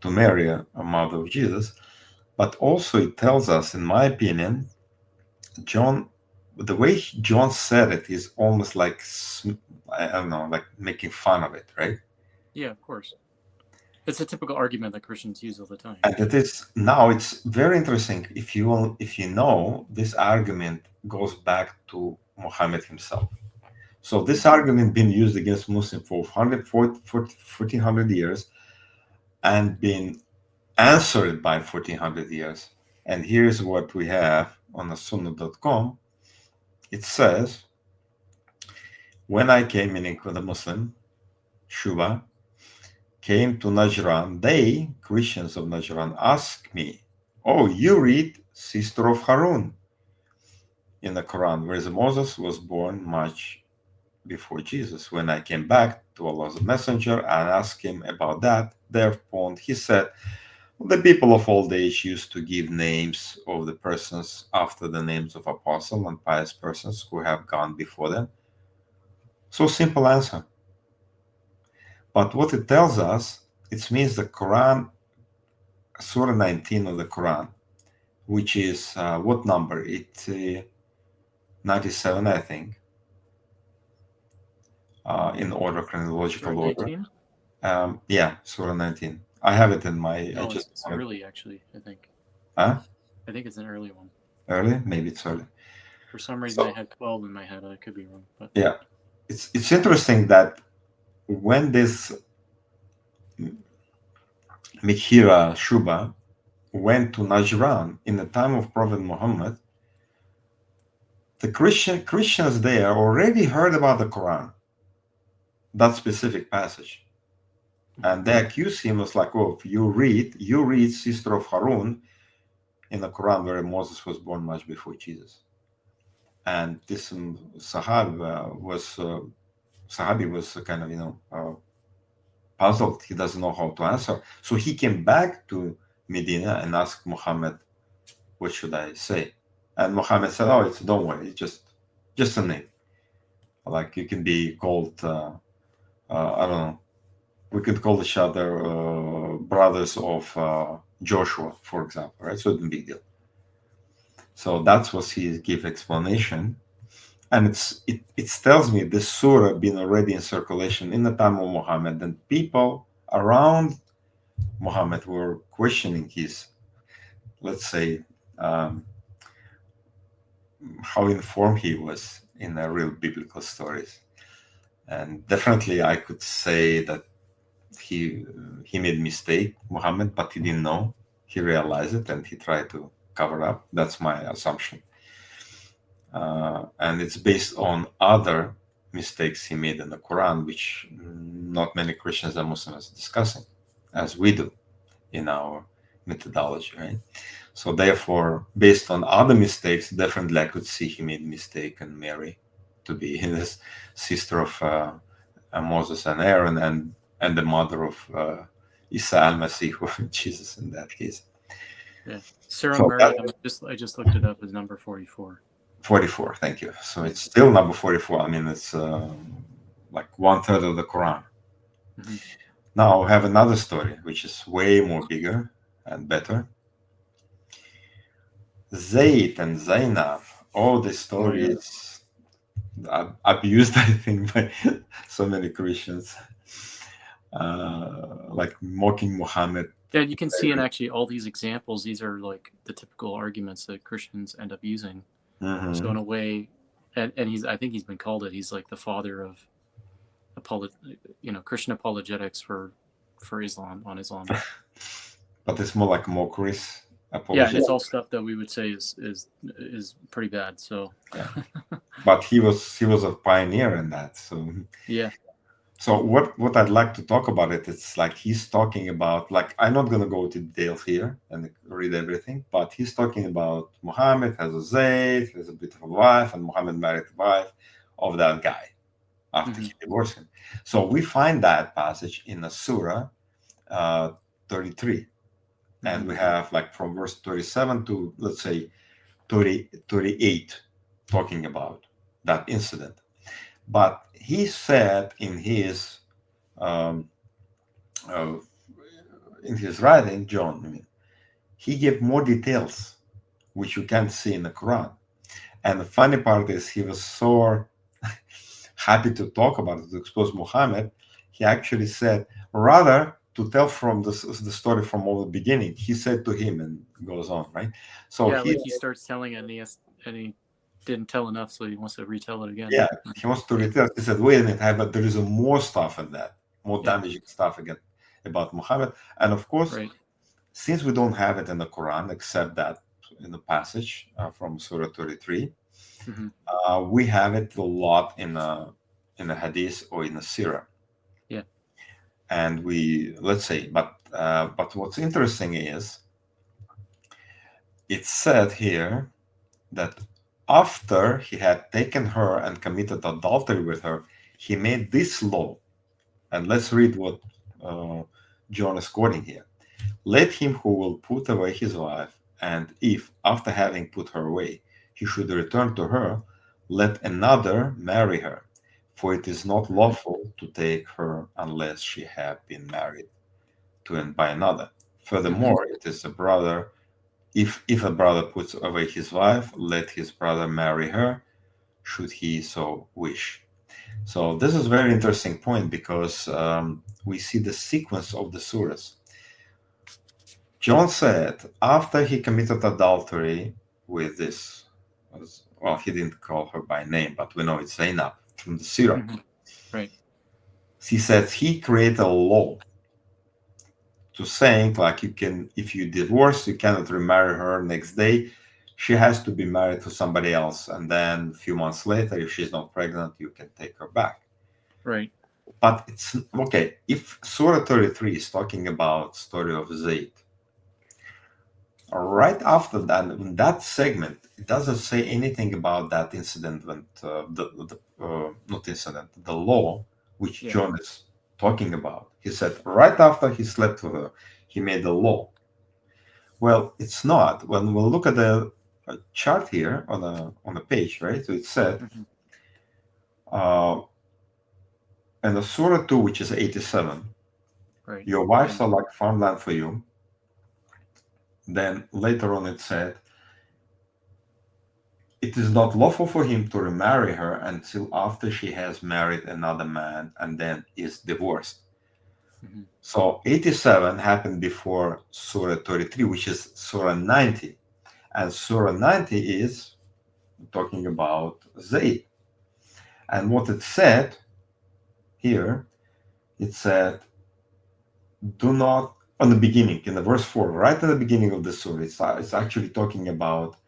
Mary, a mother of Jesus. But also it tells us, in my opinion, the way John said it is almost like, I don't know, like making fun of it, right? Yeah, of course. It's a typical argument that Christians use all the time. And it's very interesting. If you know, this argument goes back to Muhammad himself. So this argument been used against Muslims for 1400 years and been answered by 1400 years. And here's what we have on the sunnah.com. It says, when I came, meaning with the Muslim, Shuba, came to Najran, they, Christians of Najran, asked me, oh, you read Sister of Harun in the Quran, whereas Moses was born much before Jesus. When I came back to Allah's messenger and asked him about that, thereupon he said, the people of old age used to give names of the persons after the names of apostle and pious persons who have gone before them. So simple answer. But what it tells us, it means the Quran, Surah 19 of the Quran, which is what number? It's 97, I think, in order, chronological Surah order. 19? Yeah, Surah 19. I have it in my. No, it's early, actually, I think. Huh? I think it's an early one. Early? Maybe it's early. For some reason, I had 12 in my head. I could be wrong. But yeah, it's interesting that when this Mikhira Shuba went to Najran in the time of Prophet Muhammad, the Christians there already heard about the Quran, that specific passage. And they accused him as like, oh, if you read Sister of Harun in the Quran where Moses was born much before Jesus. And this Sahabi was kind of, puzzled. He doesn't know how to answer. So he came back to Medina and asked Muhammad, what should I say? And Muhammad said, oh, don't worry, it's just a name. Like you can be called, I don't know, we could call each other brothers of Joshua, for example, right? So it's a big deal. So that's what he gave explanation. And it tells me this surah been already in circulation in the time of Muhammad, and people around Muhammad were questioning his, let's say, how informed he was in the real biblical stories. And definitely I could say that he made a mistake, Muhammad, but he didn't know. He realized it and he tried to cover up. That's my assumption. And it's based on other mistakes he made in the Quran, which not many Christians and Muslims are discussing, as we do in our methodology, right? So therefore, based on other mistakes, definitely I could see he made a mistake in Mary to be his sister of Moses and Aaron, and the mother of Isa al-Masih, Jesus in that case. yeah, Surah Maryam, I just looked it up, is number 44. 44, thank you. So it's still number 44. I mean, it's like 1/3 of the Quran. Mm-hmm. Now I have another story, which is way more bigger and better. Zayd and Zainab, all the stories abused, I think, by so many Christians, like mocking Muhammad. Yeah, you can see in actually all these examples, these are like the typical arguments that Christians end up using. Mm-hmm. So in a way, and I think he's been called it. He's like the father of Christian apologetics for Islam, on Islam. But it's more like mockeries. Yeah, and it's all stuff that we would say is pretty bad. So yeah. But he was a pioneer in that. So yeah. So what I'd like to talk about it's like he's talking about, like, I'm not going to go into details here and read everything, but he's talking about Muhammad has a Zayd, has a beautiful wife, and Muhammad married the wife of that guy after he divorced him. So we find that passage in the Surah 33. And we have like from verse 37 to, let's say, 38 talking about that incident. But he said in his writing, John, he gave more details, which you can't see in the Quran. And the funny part is he was so happy to talk about it, to expose Muhammad. He actually said, rather to tell from the story from all the beginning, he said to him, and goes on, right? So yeah, he starts telling it, and he didn't tell enough, so he wants to retell it again. Yeah, he wants to retell. He said, wait a minute, but there is more stuff in that, more damaging stuff again about Muhammad. And of course, since we don't have it in the Quran, except that in the passage from Surah 33, we have it a lot in the Hadith or in the Sirah. Yeah. And let's say, but what's interesting is, it's said here that after he had taken her and committed adultery with her, he made this law. And let's read what John is quoting here. Let him who will put away his wife, and if, after having put her away, he should return to her, let another marry her. For it is not lawful to take her unless she have been married to and by another. Furthermore, it is a brother. If a brother puts away his wife, let his brother marry her, should he so wish. So this is a very interesting point, because we see the sequence of the surahs. John said after he committed adultery with this, well, he didn't call her by name, but we know it's Zainab from the Surah. Right. He said he created a law to saying, like, you can, if you divorce, you cannot remarry her next day. She has to be married to somebody else, and then a few months later, if she's not pregnant, you can take her back. Right. But it's okay if Surah 33 is talking about story of Zayd. Right after that, in that segment, it doesn't say anything about that incident when not incident, the law which John is talking about. He said right after he slept with her, he made the law. Well, it's not. When we look at the chart here on the page, right? So it said, and the Surah 2, which is 87, right. Your wives are like farmland for you. Then later on it said, it is not lawful for him to remarry her until after she has married another man and then is divorced. So 87 happened before Surah 33, which is Surah 90. And Surah 90 is talking about Zayd. And what it said here, it said, do not, on the beginning, in the verse 4, right at the beginning of the surah, it's actually talking about,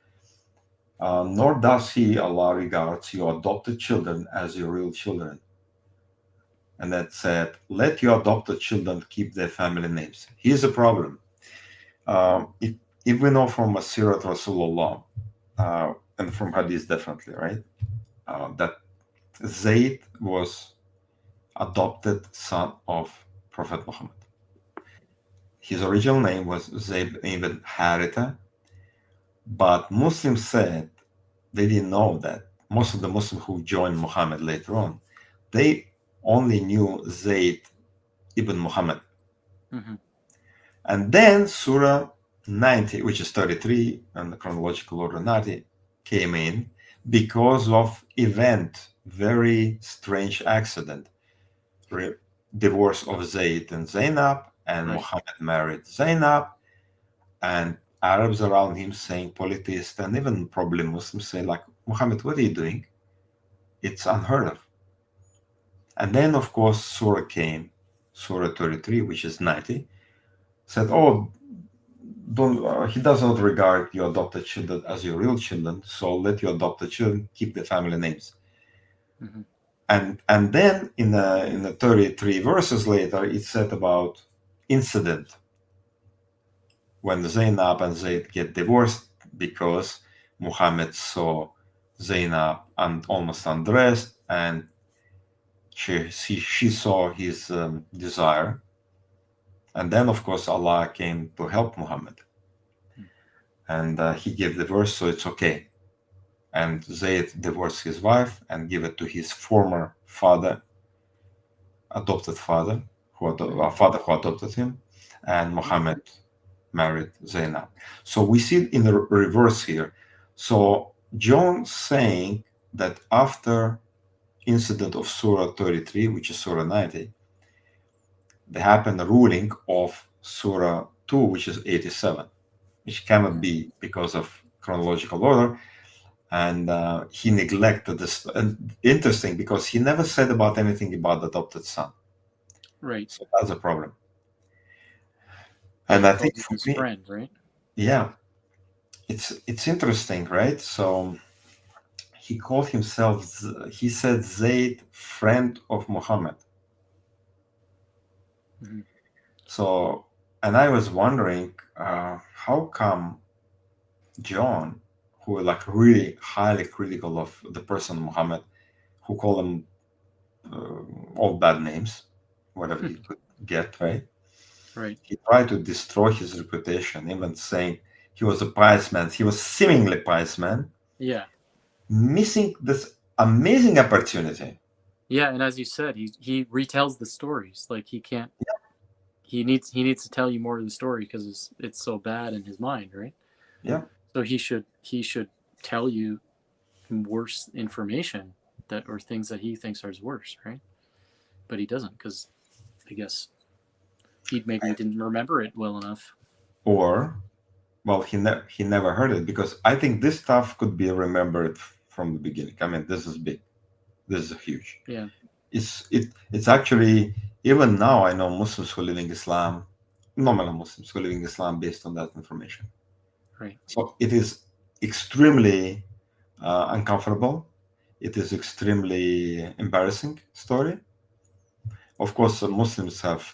nor does he, Allah, regards your adopted children as your real children. And that said, let your adopted children keep their family names. Here's the problem. If we know from Asirat Rasulullah, and from Hadith definitely, right, that Zayd was adopted son of Prophet Muhammad. His original name was Zayd ibn Haritha, but Muslims said they didn't know that. Most of the Muslims who joined Muhammad later on, they only knew Zayd ibn Muhammad. And then Surah 90, which is 33, and the chronological order 90, came in because of very strange accident. Divorce of Zayd and Zainab, and Right. Muhammad married Zainab, and Arabs around him saying, polytheists, and even probably Muslims say, like, Muhammad, what are you doing? It's unheard of. And then, of course, Surah came, Surah 33, which is 90, said, oh, he does not regard your adopted children as your real children, so let your adopted children keep the family names. Mhm. And then in the 33 verses later, it said about incident when Zainab and Zayd get divorced because Muhammad saw Zainab and almost undressed, and she saw his desire. And then, of course, Allah came to help Muhammad. And he gave the verse, so it's okay. And Zayd divorced his wife and gave it to his former father, adopted father, father who adopted him, and Muhammad married Zainab. So we see it in the reverse here. So John saying that after incident of Surah 33, which is Surah 90, there happened a ruling of Surah 2, which is 87, which cannot be because of chronological order. And he neglected this. And interesting, because he never said about anything about the adopted son. Right. So that's a problem. And I think for his me, friend, right? yeah, it's interesting, right? So he called himself, he said Zayd, friend of Muhammad. Mhm. So, and I was wondering, how come John, who was like really highly critical of the person Muhammad, who called him all bad names, whatever he could get, right? Right. He tried to destroy his reputation, even saying he was a pious man. He was seemingly pious man, Yeah. missing this amazing opportunity. Yeah, and as you said, he retells the stories. Like he can't. He needs to tell you more of the story because it's so bad in his mind, right? Yeah. So he should tell you worse information that or things that he thinks are worse, right? But he doesn't because I guess he maybe didn't remember it well enough. Or, well, he never heard it, because I think this stuff could be remembered from the beginning. I mean, this is big. This is huge. Yeah. It's actually, even now I know Muslims who live in Islam, nominal Muslims who live in Islam based on that information. Right. So it is extremely uncomfortable. It is extremely embarrassing story. Of course, Muslims have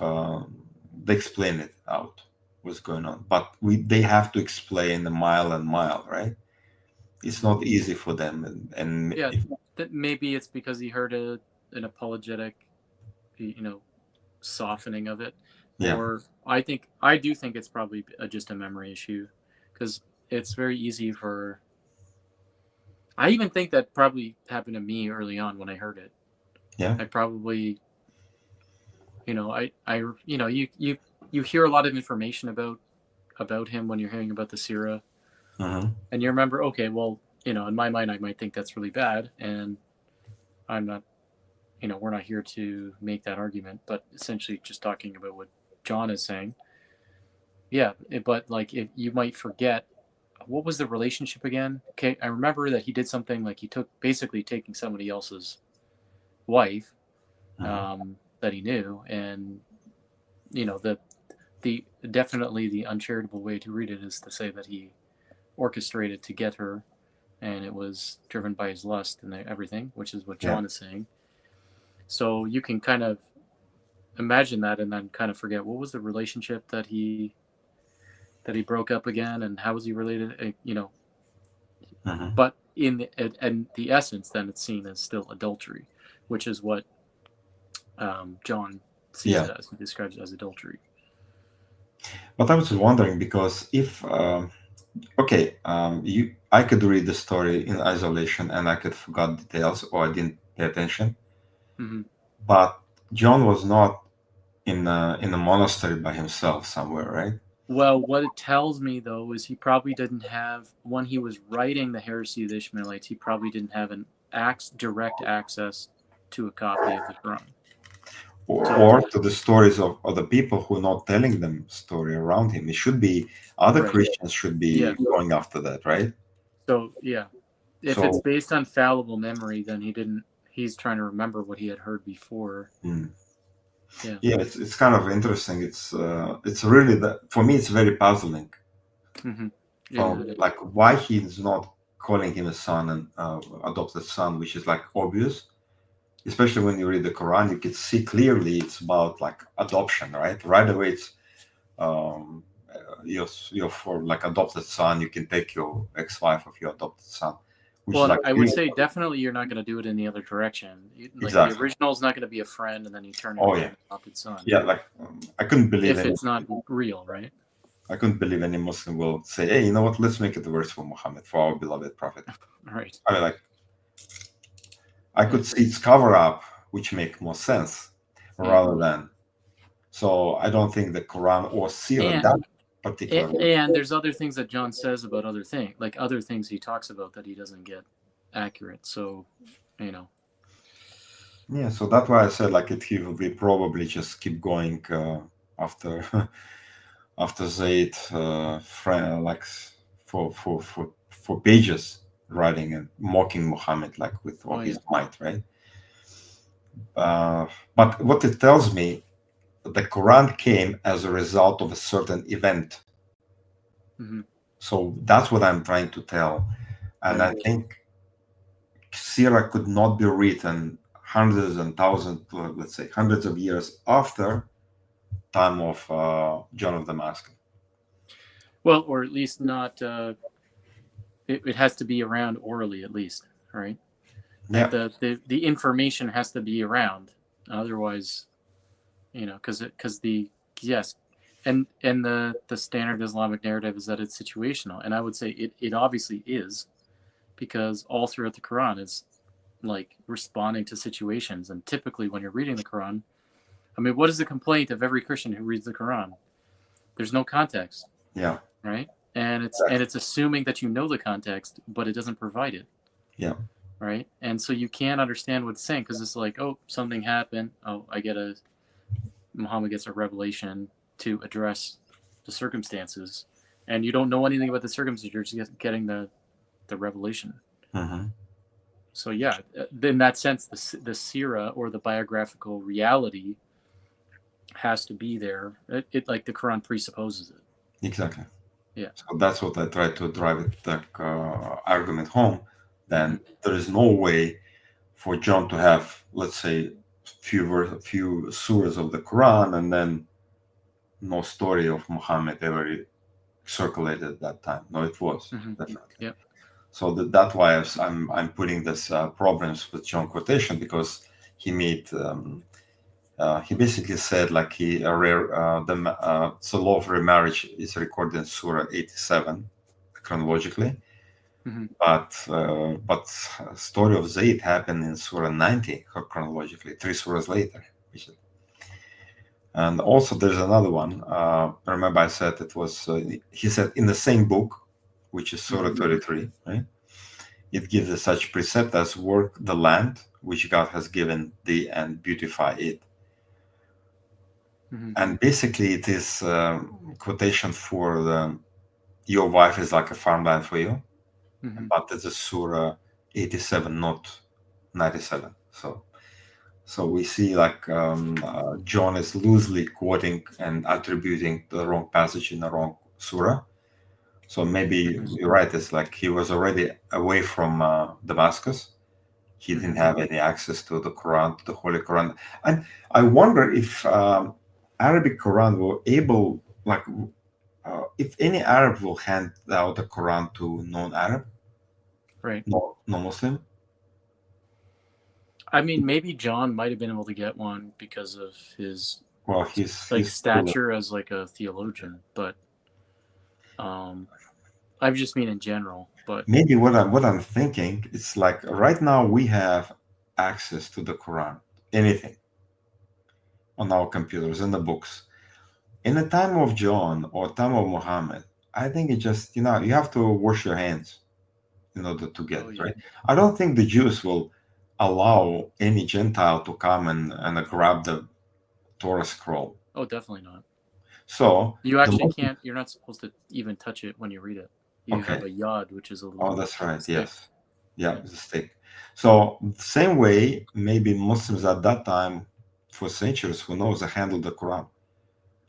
they explain it out what's going on, but they have to explain a mile and mile, right? It's not easy for them, and Yeah. That maybe it's because he heard an apologetic, softening of it, yeah, or I do think it's probably just a memory issue because it's very easy for. I even think that probably happened to me early on when I heard it. yeah, I probably, you hear a lot of information about him when you're hearing about the Sira, and you remember, okay, well, in my mind, I might think that's really bad, and I'm not, we're not here to make that argument, but essentially just talking about what John is saying. Yeah, but like if you might forget what was the relationship again? Okay, I remember that he did something like he took basically taking somebody else's wife that he knew, and the definitely the uncharitable way to read it is to say that he orchestrated to get her, and it was driven by his lust and everything, which is what John is saying. So you can kind of imagine that, and then kind of forget what was the relationship that he broke up again, and how was he related? But in the essence, then it's seen as still adultery, which is what John sees it as. He describes it as adultery. But I was wondering, because if I could read the story in isolation and I could forget details, or I didn't pay attention. But John was not in a monastery by himself somewhere, right? Well, what it tells me though is he probably didn't have, when he was writing the Heresy of the Ishmaelites, he probably didn't have an direct access to a copy of the Quran. Or to the stories of other people who are not telling them story around him. It should be other Right. Christians should be going after that, right? So yeah, if it's based on fallible memory, then he's trying to remember what he had heard before. Yeah, it's kind of interesting. It's really for me it's very puzzling. Like why he's not calling him a son and adopted son, which is like obvious. Especially when you read the Quran, you can see clearly it's about like adoption, right? Right away, it's you're for like adopted son. You can take your ex-wife of your adopted son. Well, I would say definitely you're not going to do it in the other direction. Like the original is not going to be a friend, and then you turn it into an adopted son. Yeah, like I couldn't believe if it's not real, right? I couldn't believe any Muslim will say, "Hey, you know what? Let's make it a verse for Muhammad, for our beloved Prophet." Right. I mean, like. I could see its cover up, which make more sense, rather than. So I don't think the Quran or Sirah that particular. And there's other things that John says about other things, like other things he talks about that he doesn't get accurate. So, Yeah, so that's why I said like he will be probably just keep going after Zayd, like for pages writing and mocking Muhammad like with all his might, right? But what it tells me, the Quran came as a result of a certain event. So that's what I'm trying to tell. And I think Sirah could not be written hundreds and thousands, let's say hundreds of years after time of John of Damascus. Well, or at least not, it has to be around orally at least, right? Yeah. The information has to be around. Otherwise, because and the standard Islamic narrative is that it's situational, and I would say it obviously is, because all throughout the Quran is like responding to situations. And typically when you're reading the Quran, I mean, what is the complaint of every Christian who reads the Quran? There's no context. Yeah. Right. And it's assuming that you know the context, but it doesn't provide it. Yeah. Right. And so you can't understand what it's saying, because it's like, oh, something happened. Oh, Muhammad gets a revelation to address the circumstances, and you don't know anything about the circumstances. You're just getting the revelation. So yeah, in that sense, the Sirah, or the biographical reality, has to be there. It like the Quran presupposes it. Exactly. Yeah. So that's what I try to drive it argument home. Then there is no way for John to have, let's say, few surahs of the Quran and then no story of Muhammad ever circulated at that time. No, it was definitely. Yep. So that's why I'm putting this problems with John quotation, because he made he basically said like the law of remarriage is recorded in Surah 87 chronologically, but story of Zayd happened in Surah 90 chronologically, 3 surahs later. And also there's another one. Remember I said it was he said in the same book, which is Surah 33, right? It gives such precept as work the land which God has given thee and beautify it. And basically it is quotation for your wife is like a farmland for you, but it's a Surah 87, not 97. So we see like John is loosely quoting and attributing the wrong passage in the wrong surah. So maybe you're right. It's like he was already away from Damascus. He didn't have any access to the Quran, to the Holy Quran. And I wonder if Arabic Quran were able, like, if any Arab will hand out the Quran to non-Arab, right? No Muslim. I mean, maybe John might have been able to get one because of his stature as like a theologian, but I just mean in general. But maybe what I'm thinking, it's like right now we have access to the Quran, anything on our computers and the books. In the time of John or time of Muhammad, I think it just, you have to wash your hands in order to get Oh, it, yeah. right? I don't think the Jews will allow any Gentile to come and grab the Torah scroll. Oh, definitely not. So You the actually Muslim, can't. You're not supposed to even touch it when you read it. You have okay. a yod, which is a Oh, little that's right. stick. Yes. Yeah, Yeah. it's a stick. So same way, maybe Muslims at that time, for centuries, who knows, they handled the Quran.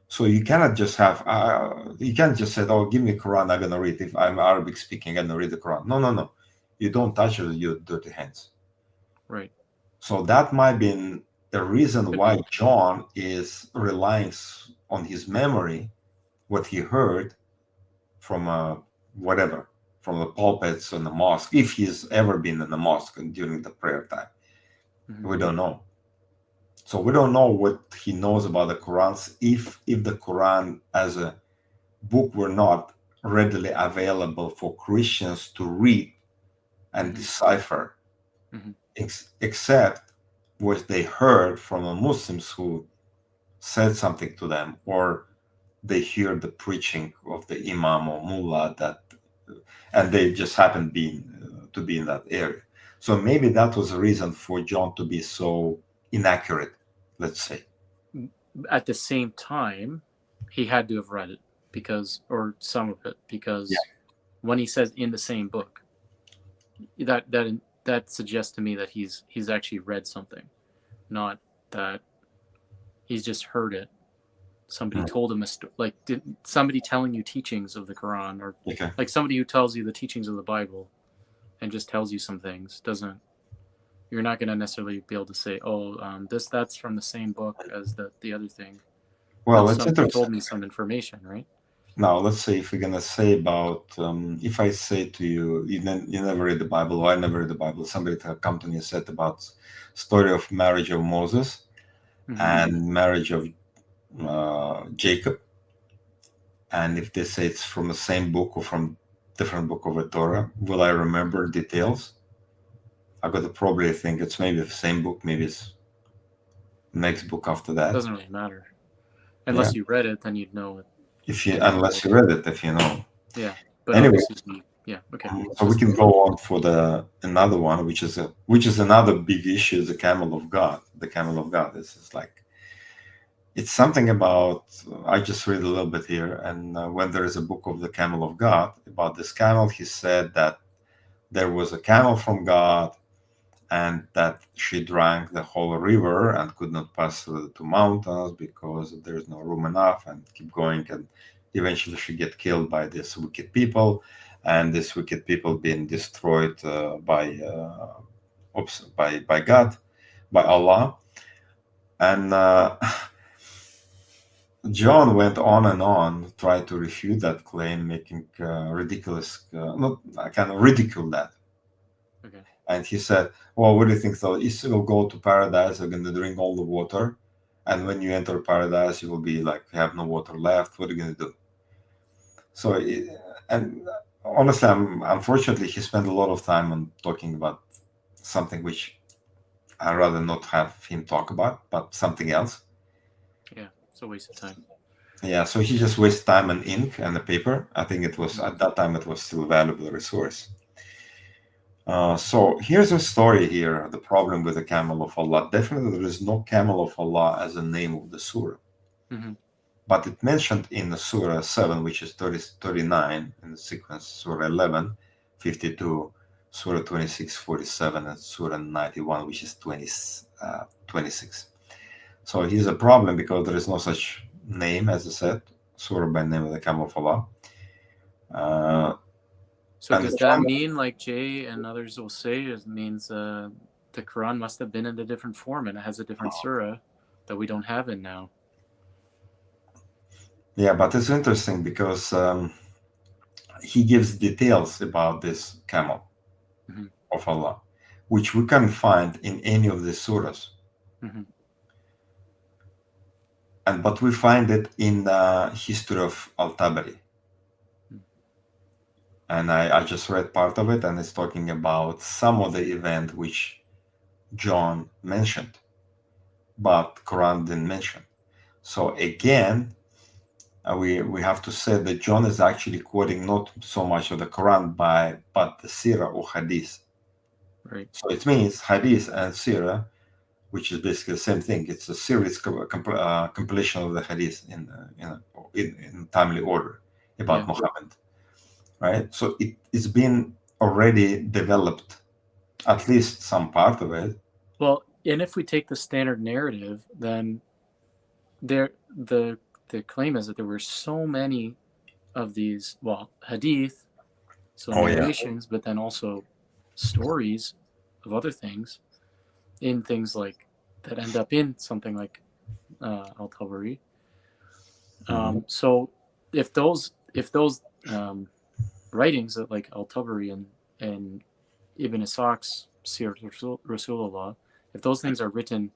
So you cannot just have, you can't just say, "Oh, give me Quran, I'm gonna read. If I'm Arabic speaking, I'm gonna read the Quran." No, no, no. You don't touch it with your dirty hands. Right. So that might be a reason Could why be. John is relying on his memory, what he heard from whatever, from the pulpits in the mosque, if he's ever been in the mosque during the prayer time. Mhm. We don't know. So we don't know what he knows about the Quran, if the Quran as a book were not readily available for Christians to read and Mhm. decipher, Mhm. except what they heard from the Muslims who said something to them, or they hear the preaching of the imam or mullah that, and they just happened to be in that area. So maybe that was a reason for John to be so inaccurate, let's say. At the same time, he had to have read it or some of it, because when he says in the same book, that suggests to me that he's actually read something, not that he's just heard it. Somebody told him did somebody telling you teachings of the Quran, or Okay. like somebody who tells you the teachings of the Bible and just tells you some things doesn't. You're not going to necessarily be able to say, "Oh, that's from the same book as the other thing." No, Well, it's somebody interesting. told me some information, right? Now, let's say if we're gonna say about, if I say to you, you never read the Bible, or I never read the Bible, somebody come to me and said about story of marriage of Moses Mm-hmm. and marriage of Jacob, and if they say it's from the same book or from different book of the Torah, will I remember details? I got to probably think it's maybe the same book, maybe it's next book after that. Doesn't really matter Yeah, unless you read it, then you'd know it. if you If you unless you read it, if you know. Yeah, but Anyway, obviously, yeah, okay. so we can go on for the another one, which is another big issue: the camel of God. The camel of God. This is like, it's something about. I just read a little bit here, and when there is a book of the camel of God about this camel, he said that there was a camel from God, and that she drank the whole river and could not pass through the two mountains because there's no room enough, and keep going, and eventually she get killed by these wicked people, and these wicked people being destroyed by God, by Allah. And John went on and on, tried to refute that claim, making ridiculous, not kind of ridicule that. Okay. And he said, "Well, what do you think? So you will go to paradise, you're going to drink all the water. And when you enter paradise, you will be like, have no water left. What are you going to do?" So, and honestly, unfortunately, he spent a lot of time on talking about something which I'd rather not have him talk about, but something else. Yeah, it's a waste of time. Yeah, so he just wastes time and ink and the paper. I think it was, at that time, it was still a valuable resource. So here's a story here. The problem with the camel of Allah. Definitely, there is no camel of Allah as a name of the surah. Mm-hmm. But it mentioned in the Surah 7, which is 39 in the sequence, Surah 11, 52, Surah 26, 47, and Surah 91, which is 26. So here's a problem because there is no such name, as I said, Surah by name of the camel of Allah. So And does that mean, like Jay and others will say, it means the Quran must have been in a different form and it has a different surah that we don't have in now? Yeah, but it's interesting because he gives details about this camel Mm-hmm. of Allah, which we can find in any of the surahs. Mm-hmm. But we find it in the history of Al-Tabari. And I just read part of it, and it's talking about some of the event which John mentioned, but Quran didn't mention. So again, we have to say that John is actually quoting not so much of the Quran but the Sirah or Hadith. Right. So it means Hadith and Sirah, which is basically the same thing. It's a series compilation of the Hadith in timely order about Muhammad, right? So it's been already developed, at least some part of it. Well, and if we take the standard narrative, then the claim is that there were so many of these, hadith, so narrations, but then also stories of other things, in things like that end up in something like Al-Tabari. So if those writings that like Al-Tabari and Ibn Ishaq's Sir Rasulullah, if those things are written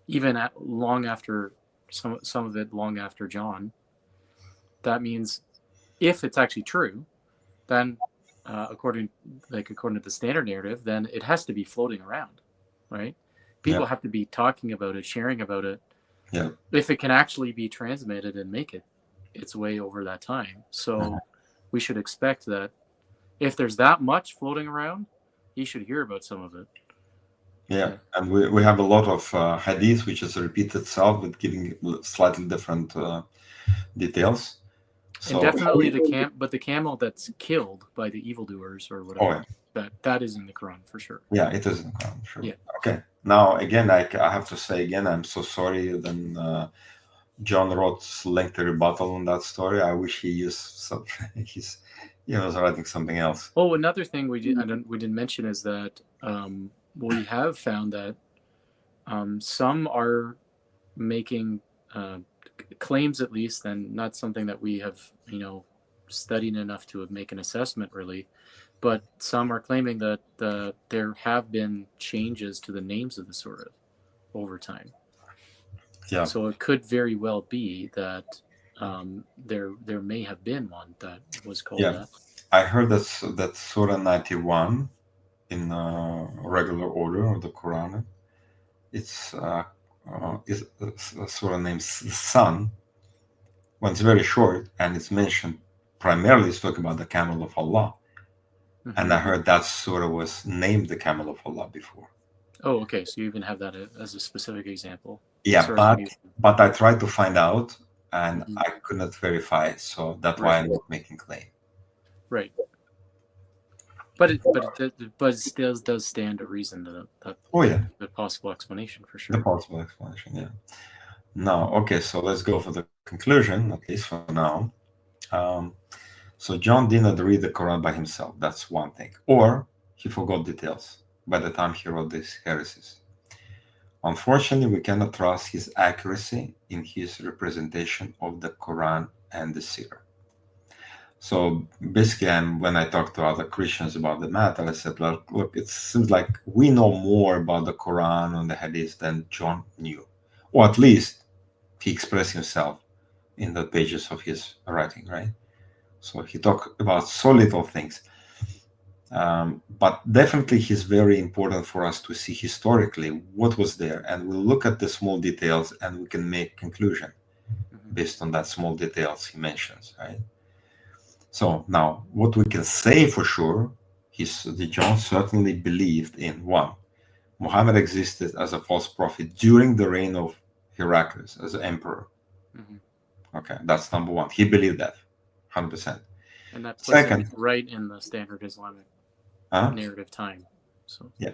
even long after some of it long after John, that means if it's actually true, then according to the standard narrative, then it has to be floating around, right? People have to be talking about it, sharing about it. Yeah. If it can actually be transmitted and make its way over that time. So we should expect that if there's that much floating around, you should hear about some of it. Yeah, and we have a lot of hadith which is repeat itself with giving slightly different details. So, and definitely the camel that's killed by the evildoers or whatever, that is in the Quran for sure. Yeah, it is in the Quran, sure. Yeah. Okay. Now again, I have to say again, I'm so sorry. Then John wrote lengthy rebuttal on that story. I wish he used something. He was writing something else. Oh, another thing we didn't mention is that we have found that some are making claims, at least, and not something that we have studied enough to make an assessment really, but some are claiming that there have been changes to the names of the surah over time. Yeah. So it could very well be that there may have been one that was called that. I heard that Surah 91 in regular order of the Quran, it's a surah named Sun. When it's very short and it's mentioned primarily, it's talking about the camel of Allah. And I heard that surah was named the camel of Allah before. Oh, okay. So you even have that as a specific example. Yeah, but I tried to find out and I could not verify. So that's why I'm not making claim. Right. But it still does stand to reason that the possible explanation for sure. The possible explanation, yeah. Now, okay, so let's go for the conclusion, at least for now. So John did not read the Quran by himself. That's one thing. Or he forgot details by the time he wrote these heresies. Unfortunately, we cannot trust his accuracy in his representation of the Quran and the Sirah. So basically, when I talked to other Christians about the matter, I said, look, it seems like we know more about the Quran and the Hadith than John knew. Or at least he expressed himself in the pages of his writing, right? So he talked about so little things. But definitely he's very important for us to see historically what was there. And we'll look at the small details and we can make conclusion based on that small details he mentions, right? So now what we can say for sure is that John certainly believed in one, Muhammad existed as a false prophet during the reign of Heraclius as emperor. Okay, that's number one. He believed that 100%. And that puts him right in the standard Islamic narrative time. So yeah.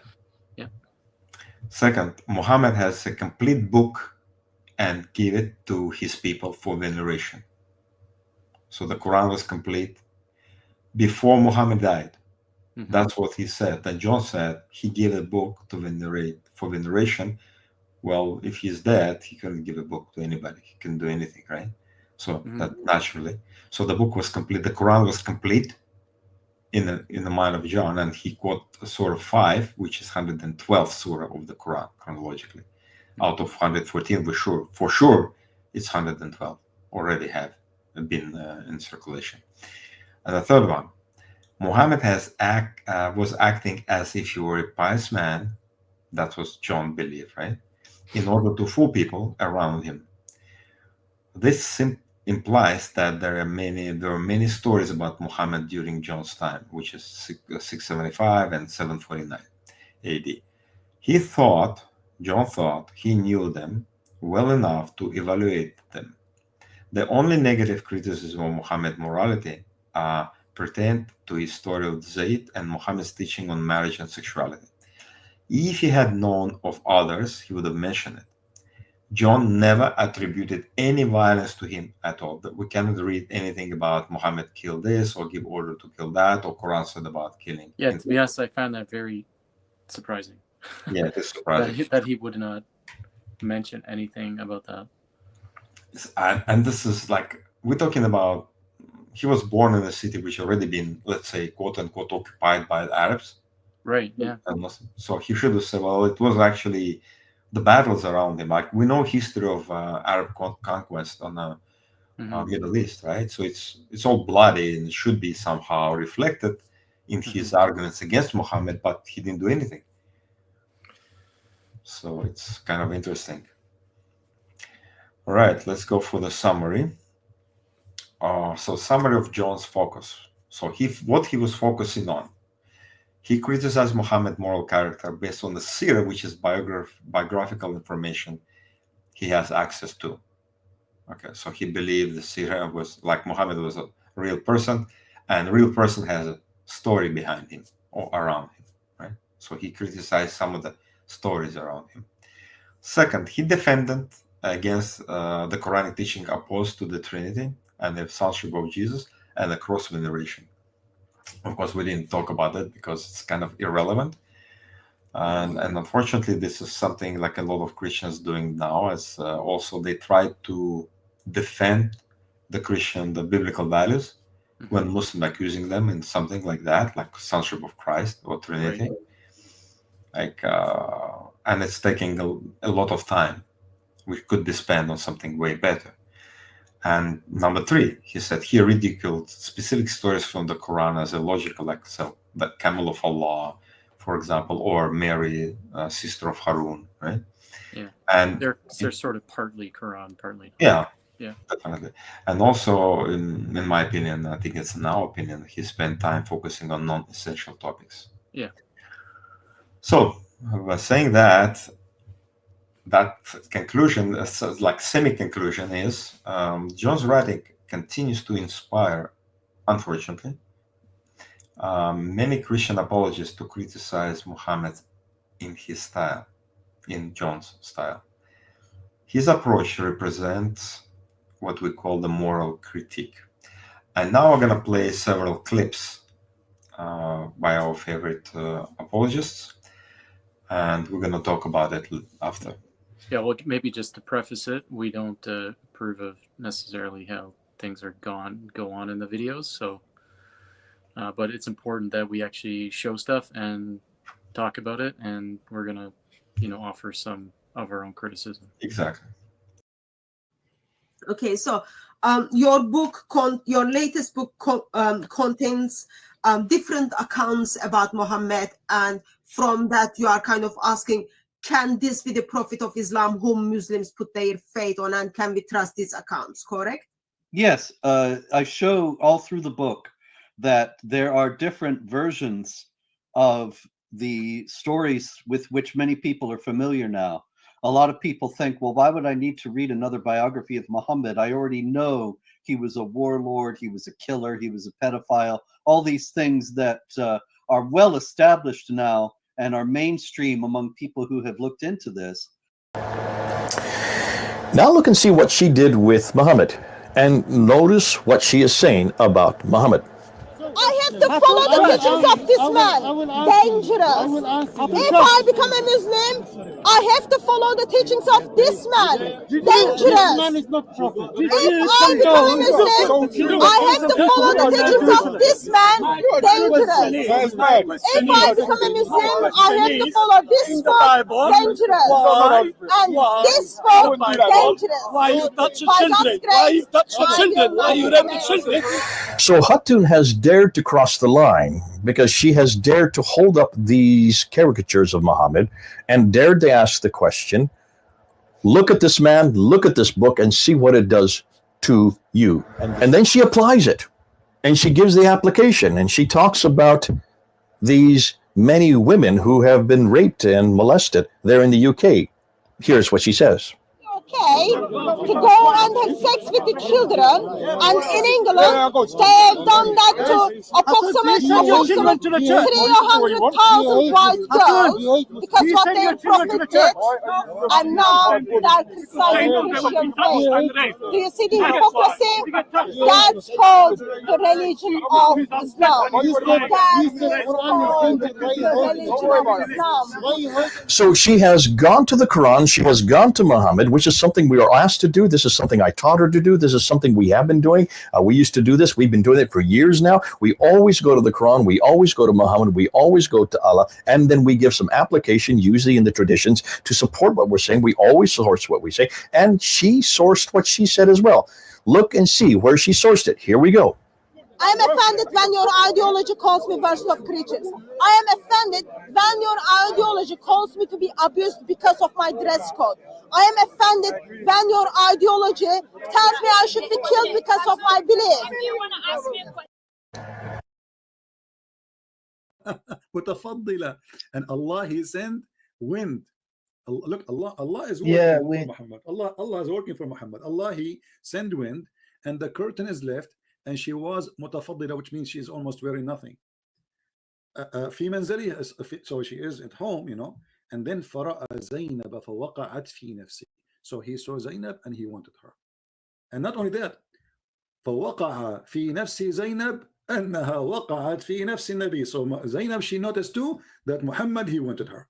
Second, Muhammad has a complete book and gave it to his people for veneration. So the Quran was complete before Muhammad died. That's what he said. Then John said he gave a book to venerate for veneration. Well, if he's dead, he couldn't give a book to anybody. He couldn't do anything, right? So that naturally. So the book was complete. The Quran was complete in the mind of John, and he quote Surah 5, which is 112th Surah of the Quran chronologically. Out of 114, for sure, it's 112 already have been in circulation. And the third one, Muhammad was acting as if he were a pious man. That was John believed, right? In order to fool people around him. This implies that there were many stories about Muhammad during John's time, which is 675 and 749 AD. John thought he knew them well enough to evaluate them. The only negative criticism of Muhammad's morality pertained to his story of Zayd and Muhammad's teaching on marriage and sexuality. If he had known of others, he would have mentioned it. John never attributed any violence to him at all. We cannot read anything about Muhammad killed this or give order to kill that, or Quran said about killing. Yeah, to be honest, I found that very surprising. Yeah, it is surprising. that he would not mention anything about that. And this is like, we're talking about, he was born in a city which already been, let's say, quote unquote, occupied by the Arabs. Right, yeah. So he should have said, well, it was actually the battles around him. Like, we know history of Arab conquest on the Middle East, right? So it's all bloody, and it should be somehow reflected in his arguments against Muhammad, but he didn't do anything. So it's kind of interesting. All right, let's go for the summary. So summary of John's focus. So what he was focusing on. He criticized Muhammad's moral character based on the seerah, which is biographical information he has access to. Okay, so he believed the seerah was like Muhammad was a real person, and a real person has a story behind him or around him, right? So he criticized some of the stories around him. Second, he defended against the Quranic teaching opposed to the Trinity and the sonship of Jesus and the cross veneration. Of course, we didn't talk about it because it's kind of irrelevant. And unfortunately, this is something like a lot of Christians doing now, as also they try to defend the biblical values when Muslims accusing them in something like that, like sonship of Christ or Trinity. Right. And it's taking a lot of time, which could be spent on something way better. And number three, he said he ridiculed specific stories from the Quran as illogical, like the camel of Allah, for example, or Mary, sister of Harun, right? Yeah. And they're sort of partly Quran, partly not. Yeah, definitely. And also, in my opinion, I think it's in our opinion, he spent time focusing on non-essential topics. Yeah. So, by saying that conclusion, like semi-conclusion, is John's writing continues to inspire, unfortunately, many Christian apologists to criticize Muhammad in his style, in John's style. His approach represents what we call the moral critique. And now we're going to play several clips by our favorite apologists, and we're going to talk about it after. Yeah, well, maybe just to preface it, we don't approve of necessarily how things are go on in the videos. So, but it's important that we actually show stuff and talk about it, and we're gonna, offer some of our own criticism. Exactly. Okay, so your book, your latest book, contains different accounts about Muhammad, and from that you are kind of asking, can this be the Prophet of Islam whom Muslims put their faith on, and can we trust these accounts, correct? Yes, I show all through the book that there are different versions of the stories with which many people are familiar now. A lot of people think, well, why would I need to read another biography of Muhammad? I already know he was a warlord, he was a killer, he was a pedophile, all these things that are well established now and are mainstream among people who have looked into this. Now look and see what she did with Muhammad, and notice what she is saying about Muhammad. I have to follow the teachings of this man. Dangerous. If I become a Muslim, I have to follow the teachings of this man. Dangerous. If I become a Muslim, I have to follow the teachings of this man. Dangerous. If I become a Muslim, I have to follow this book. Dangerous. And this book. Dangerous. So Hatun has dared to cross the line because she has dared to hold up these caricatures of Muhammad and dared to ask the question, look at this man, look at this book, and see what it does to you. And then she applies it, and she gives the application, and she talks about these many women who have been raped and molested there in the UK. Here's what she says. Okay, to go and have sex with the children, and in England they have done that to approximately 300,000 white girls because what their prophet did, and now they're criticizing Christian faith. Do you see the hypocrisy? That's called the religion of Islam. That is called the religion of Islam. So she has gone to the Quran, she has gone to Muhammad, which is something we are asked to do. This is something I taught her to do. This is something we have been doing. We used to do this. We've been doing it for years now. We always go to the Quran. We always go to Muhammad. We always go to Allah. And then we give some application, usually in the traditions, to support what we're saying. We always source what we say. And she sourced what she said as well. Look and see where she sourced it. Here we go. I am offended when your ideology calls me versatile creatures. I am offended when your ideology calls me to be abused because of my dress code. I am offended when your ideology tells me I should be killed because of my belief. متفضلة. And Allah, He sent wind. Look, Allah is working for Muhammad. Allah is working for Muhammad. Allah, He sent wind, and the curtain is left, and she was متفضلة, which means she is almost wearing nothing. في منزلها, so she is at home, you know. And then فرأى زينب فوقعت في نفسه. So he saw Zainab and he wanted her. And not only that, فوقع في نفس زينب أنها وقعت في نفس النبي. So Zainab, she noticed too that Muhammad, he wanted her.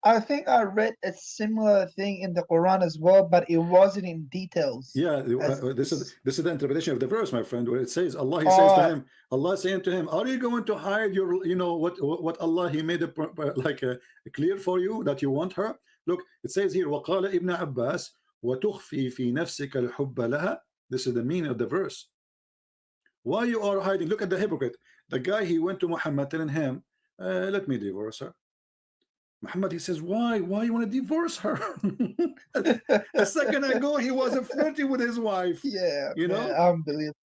I think I read a similar thing in the Quran as well, but it wasn't in details. Yeah, this is the interpretation of the verse, my friend, where it says Allah, He says to him, Allah saying to him, are you going to hide your, you know, what Allah, He made it like clear for you that you want her? Look, it says here, وقال ابن عباس وتخفي في نفسك الحب لها. This is the meaning of the verse. Why you are hiding? Look at the hypocrite. The guy, he went to Muhammad telling him, let me divorce her. Muhammad, he says, why you want to divorce her? A second ago he was flirting with his wife. Yeah, you know, unbelievable.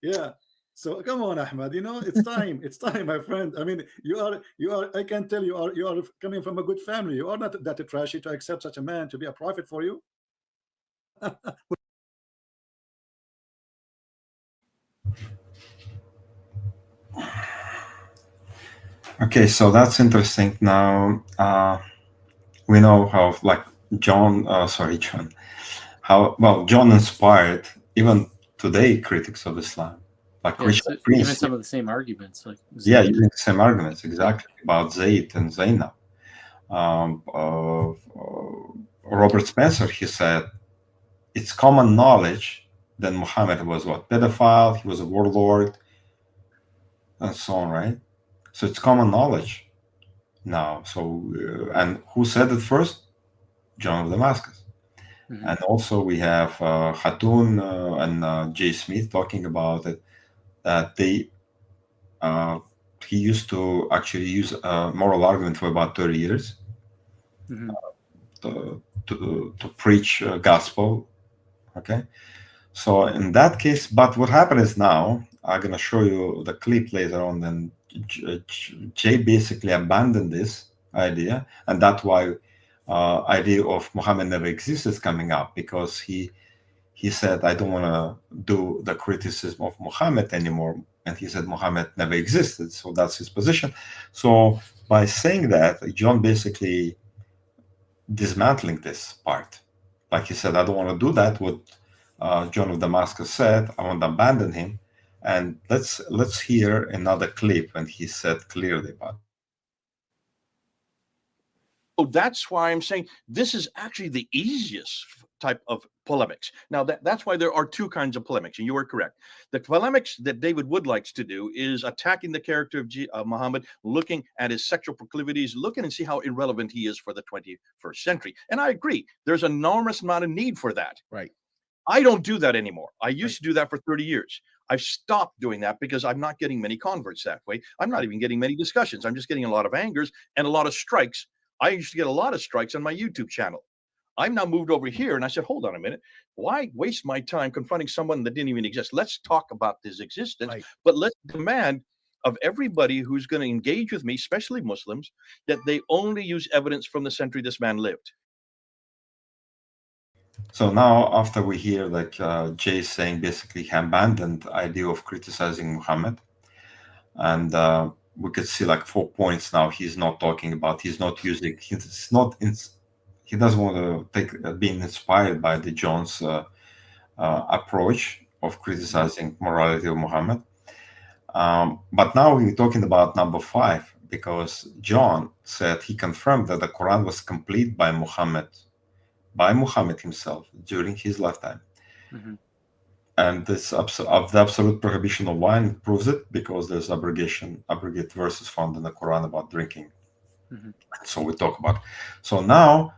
Yeah. So come on, Ahmad, you know, it's time. It's time, my friend. I mean, you are I can tell you are coming from a good family. You are not that trashy to accept such a man to be a prophet for you. Okay, so that's interesting. Now we know how, like, John inspired even today critics of Islam, like Christian even some of the same arguments, like using the same arguments exactly about Zayd and Zainab. Robert Spencer, he said, it's common knowledge that Muhammad was what, pedophile, he was a warlord, and so on, right? So it's common knowledge now. So and who said it first? John of Damascus. And also we have Hatun and J. Smith talking about it, that they he used to actually use a moral argument for about 30 years to preach gospel. Okay, so in that case, but what happened is now I'm going to show you the clip later on. Then Jay basically abandoned this idea, and that's why idea of Muhammad never exists is coming up, because he said, I don't want to do the criticism of Muhammad anymore, and he said Muhammad never existed. So that's his position. So by saying that, John basically dismantling this part. Like he said, I don't want to do that. What John of Damascus said, I want to abandon him. And let's hear another clip when he said clearly about it. So that's why I'm saying this is actually the easiest type of polemics. Now, that's why there are two kinds of polemics, and you are correct. The polemics that David Wood likes to do is attacking the character of Muhammad, looking at his sexual proclivities, looking and see how irrelevant he is for the 21st century. And I agree, there's an enormous amount of need for that. Right. I don't do that anymore. I used to do that for 30 years. I've stopped doing that because I'm not getting many converts that way. I'm not even getting many discussions. I'm just getting a lot of angers and a lot of strikes. I used to get a lot of strikes on my YouTube channel. I'm now moved over here, and I said, hold on a minute. Why waste my time confronting someone that didn't even exist? Let's talk about his existence, but let's demand of everybody who's going to engage with me, especially Muslims, that they only use evidence from the century this man lived. So now, after we hear like Jay saying basically he abandoned the idea of criticizing Muhammad, and we could see like 4 points now he's not talking about. He's not using. He's not. He doesn't want to take being inspired by the John's approach of criticizing morality of Muhammad. But now we're talking about number 5, because John said he confirmed that the Quran was complete by Muhammad himself during his lifetime. Mm-hmm. And this of the absolute prohibition of wine proves it, because there's abrogate verses found in the Quran about drinking. Mm-hmm. So we talk about. So now,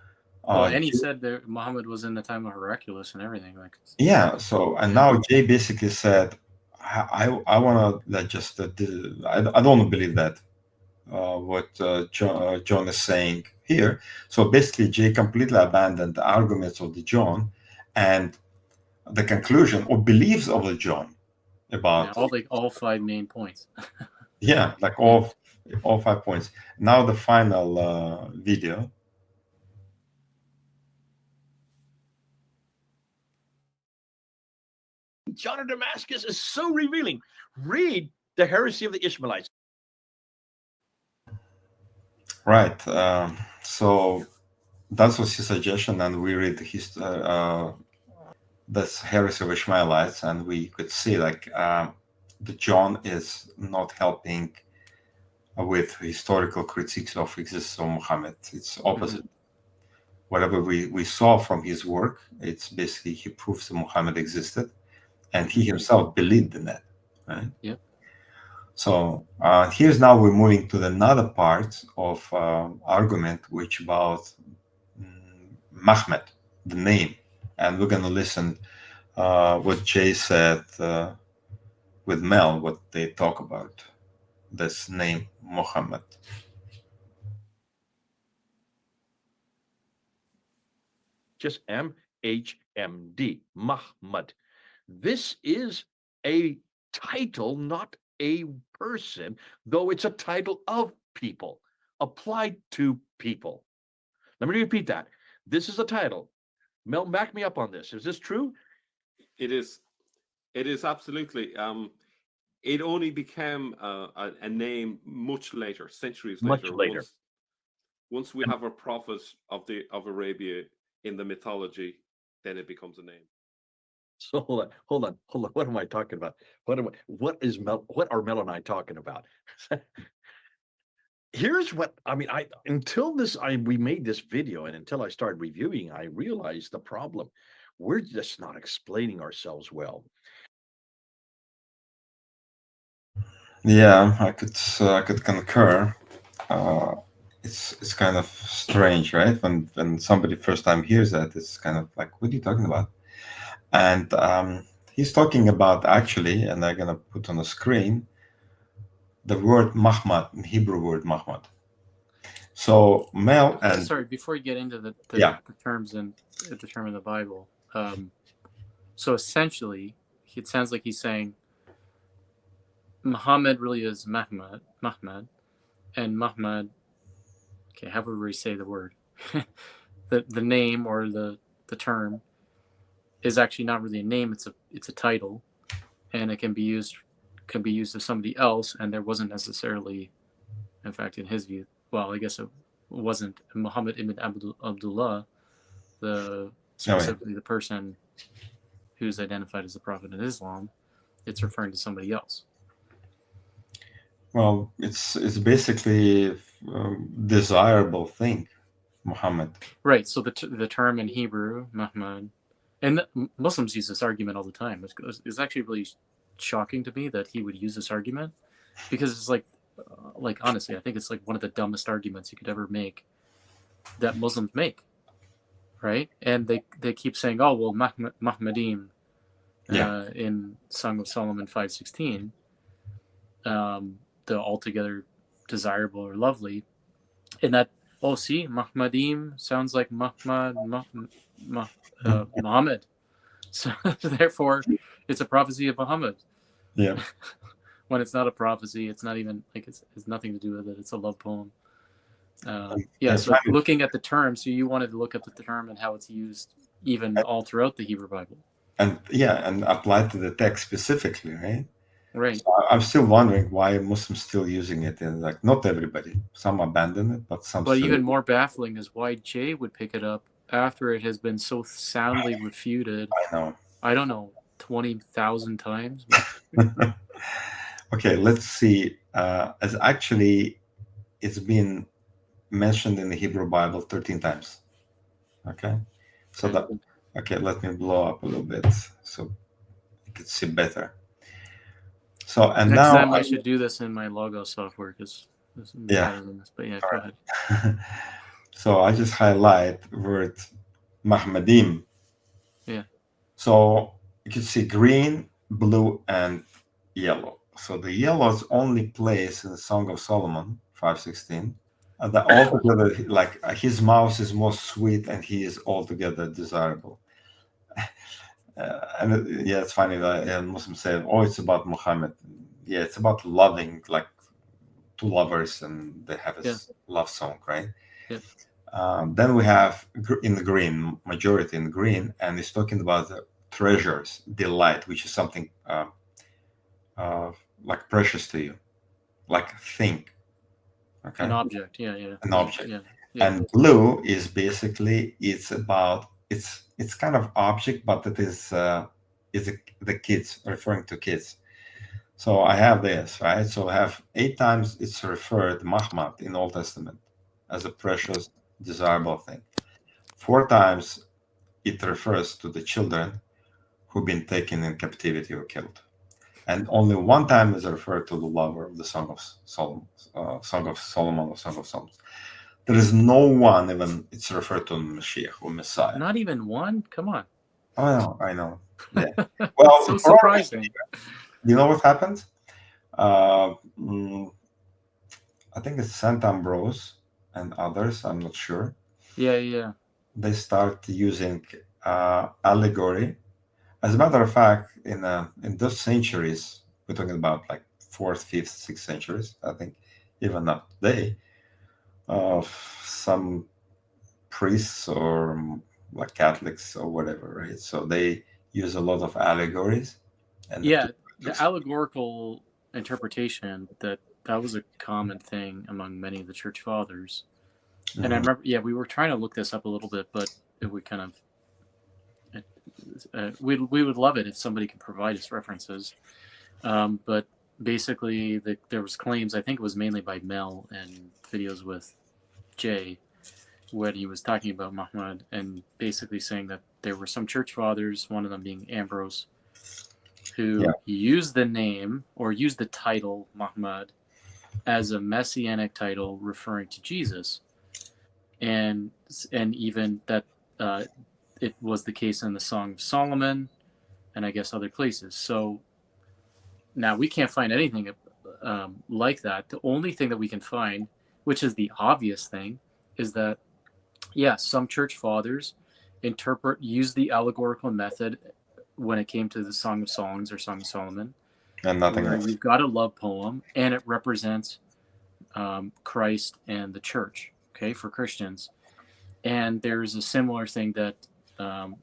and he said that Muhammad was in the time of Hercules and everything. Like, yeah. So and now Jay basically said, I want to just I don't want to believe that what John is saying here. So basically, Jay completely abandoned the arguments of the John and the conclusion or beliefs of the John about all 5 main points. Yeah, like all 5 points. Now the final video. John of Damascus is so revealing. Read the heresy of the Ishmaelites. Right. So that was his suggestion, and we read his this heresy of Ishmaelites, and we could see like the John is not helping with historical critiques of existence of Muhammad. It's opposite. Whatever we saw from his work, it's basically he proves that Muhammad existed, and he himself believed in that. Right. Yep. So here's now we're moving to another part of argument, which about Muhammad, the name, and we're going to listen what Jay said with Mel, what they talk about this name Muhammad. Just MHMD, Muhammad. This is a title, not a person, though it's a title of people, applied to people. Let me repeat that. This is a title. Mel, back me up on this. Is this true? It is. It is absolutely. It only became a name much later, centuries later. Once we have a prophet of Arabia in the mythology, then it becomes a name. So hold on. What am I talking about? What are Mel and I talking about? Here's what I mean. We made this video, and until I started reviewing, I realized the problem. We're just not explaining ourselves well. Yeah, I could concur. It's kind of strange, right? When somebody first time hears that, it's kind of like, what are you talking about? And he's talking about actually, and I'm gonna put on the screen the word Muhammad, Hebrew word Muhammad. So Mel and sorry, before you get into the terms and the term in the Bible, so essentially, it sounds like he's saying Muhammad really is Muhammad, and Muhammad. Okay, however we say the word, the name or the term is actually not really a name. It's a title, and it can be used of somebody else, and there wasn't necessarily, in fact, in his view. Well, I guess it wasn't Muhammad ibn Abdullah, specifically the person who's identified as the prophet in Islam. It's referring to somebody else. Well, it's basically a desirable thing, Muhammad. Right. So the term in Hebrew, Muhammad, and Muslims use this argument all the time. It's actually really shocking to me that he would use this argument, because it's like honestly, I think it's like one of the dumbest arguments you could ever make that Muslims make, right? And they keep saying, oh well, Mahmadim, in Song of Solomon 5:16, the altogether desirable or lovely, and Oh, see, Mahmadim sounds like Muhammad. So therefore, it's a prophecy of Muhammad. Yeah. When it's not a prophecy, it's not even like it's nothing to do with it. It's a love poem. Yeah. So looking at the term, so you wanted to look at the term and how it's used even all throughout the Hebrew Bible. And yeah, and applied to the text specifically, right? Right. So I'm still wondering why Muslims still using it, and like not everybody. Some abandon it, but some. But still even more baffling is why Jay would pick it up after it has been so soundly refuted. I know. I don't know, 20,000 times. Okay, let's see. As actually, it's been mentioned in the Hebrew Bible 13 times. Okay, so Okay. that. Okay, let me blow up a little bit so you can see better. So and Next now time I should do this in my logo software because this is better than this. But yeah, go ahead. So I just highlight word Mahmadim. Yeah. So you can see green, blue, and yellow. So the yellow is only placed in the Song of Solomon 5:16. The altogether, like his mouth is most sweet, and he is altogether desirable. Yeah, it's funny that Muslims say, "Oh, it's about Muhammad." Yeah, it's about loving, like two lovers, and they have a love song, right? Yeah. Then we have in the green, majority in green, and it's talking about the treasures, delight, which is something like precious to you, like think. Okay. An object, yeah. An object. Yeah. And blue is basically it's kind of object, but it is the kids, referring to kids. So I have this, right? So I have 8 times it's referred Muhammad in Old Testament as a precious, desirable thing. 4 times it refers to the children who've been taken in captivity or killed. And only 1 time is referred to the lover of the Song of Solomon, or Song of Solomon. There is no one even it's referred to Mashiach or Messiah. Not even one? Come on. I know. Yeah. Well, so surprising. You know what happened? I think it's Saint Ambrose and others. I'm not sure. Yeah. They start using allegory. As a matter of fact, in those centuries, we're talking about like 4th, 5th, 6th centuries. I think even up today, some priests or like Catholics or whatever, right? So they use a lot of allegories. And the allegorical interpretation that was a common thing among many of the church fathers. Mm-hmm. And I remember, we were trying to look this up a little bit, but we kind of we would love it if somebody could provide us references. But basically, there was claims. I think it was mainly by Mel and videos with Jay, when he was talking about Muhammad and basically saying that there were some church fathers, one of them being Ambrose, who used the name or used the title Muhammad as a messianic title referring to Jesus, and even that it was the case in the Song of Solomon, and I guess other places. So now we can't find anything like that. The only thing that we can find, which is the obvious thing, is that some church fathers use the allegorical method when it came to the Song of Songs or Song of Solomon, and nothing where else. You've got a love poem and it represents Christ and the church, okay, for Christians. And there's a similar thing that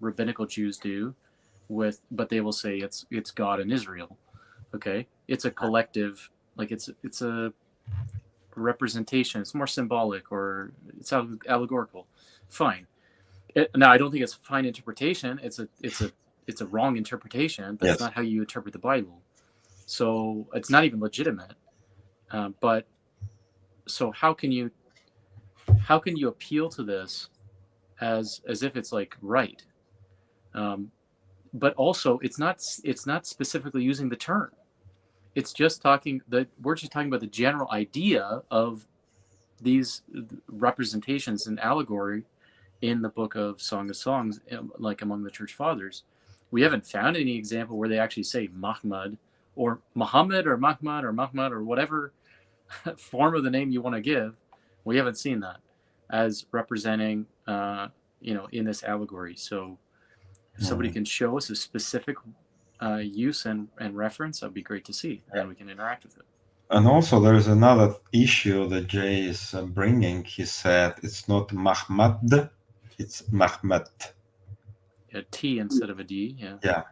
rabbinical Jews do but they will say it's God and Israel, okay? It's a collective, like it's a representation. It's more symbolic or it's allegorical. Fine. Now I don't think it's a fine interpretation. It's a wrong interpretation. That's not how you interpret the Bible. So it's not even legitimate. But so how can you appeal to this as if it's like right? But also it's not specifically using the term. It's just we're just talking about the general idea of these representations and allegory in the book of Song of Songs, like among the church fathers. We haven't found any example where they actually say Mahmud or Muhammad or Mahmud or whatever form of the name you want to give. We haven't seen that. as representing, in this allegory. So if somebody can show us a specific use and reference, that'd be great to see, and then we can interact with it. And also, there's another issue that Jay is bringing. He said it's not Mahmad, it's Mahmet. A T instead of a D. Yeah. Yeah.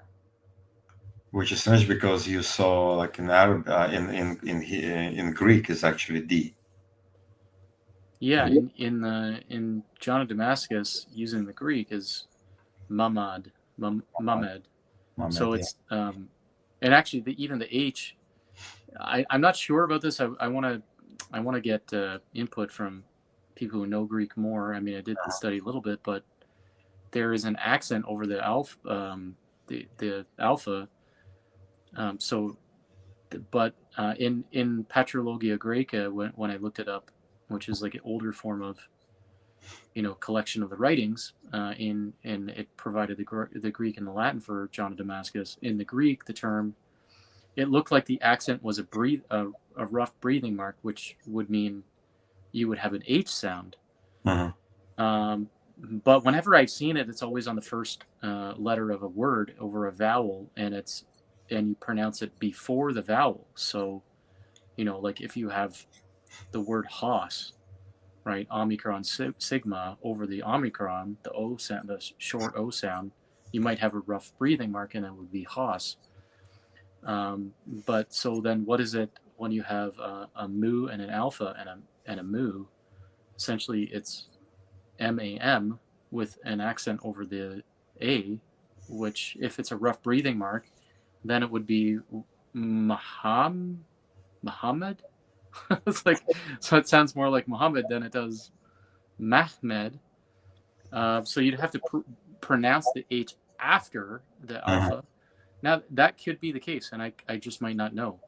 Which is strange because you saw, like in Arab, in Greek, is actually D. Yeah, in John of Damascus, using the Greek is Mamad. So it's and actually even the H. I'm not sure about this. I want to get input from people who know Greek more. I mean, I did study a little bit, but there is an accent over the alpha. The alpha. In Patrologia Graeca, when I looked it up, which is like an older form of, collection of the writings, and it provided the Greek and the Latin for John of Damascus. In the Greek, the term, it looked like the accent was a rough breathing mark, which would mean you would have an H sound. But whenever I've seen it, it's always on the first letter of a word over a vowel, and you pronounce it before the vowel. So, like if you have the word Haas, right, Omicron sigma over the Omicron, the O sound, the short O sound, you might have a rough breathing mark, and it would be Haas. But so then, what is it when you have a mu and an alpha and a mu? Essentially, it's MAM with an accent over the A, which if it's a rough breathing mark, then it would be Muhammad. It's like, so it sounds more like Muhammad than it does Mahmed. So you'd have to pronounce the H after the alpha. Now that could be the case, and I just might not know.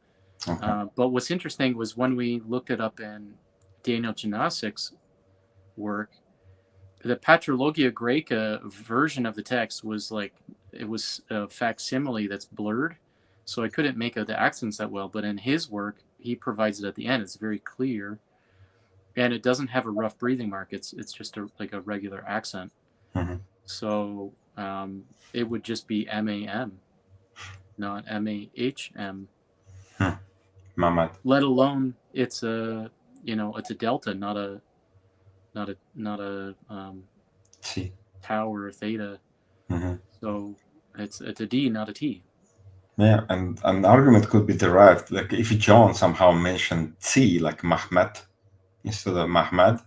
But what's interesting was when we looked it up in Daniel Janasik's work, the Patrologia Graeca version of the text was like, it was a facsimile that's blurred, so I couldn't make out the accents that well. But in his work, he provides it at the end. It's very clear, and it doesn't have a rough breathing mark. It's just like a regular accent. So it would just be MAM, not MAHM. Mamad. Let alone it's a it's a delta, not a T. tau or theta. So it's a D, not a T. Yeah, and an argument could be derived, like if John somehow mentioned T, like Mahmet, instead of Mahmad,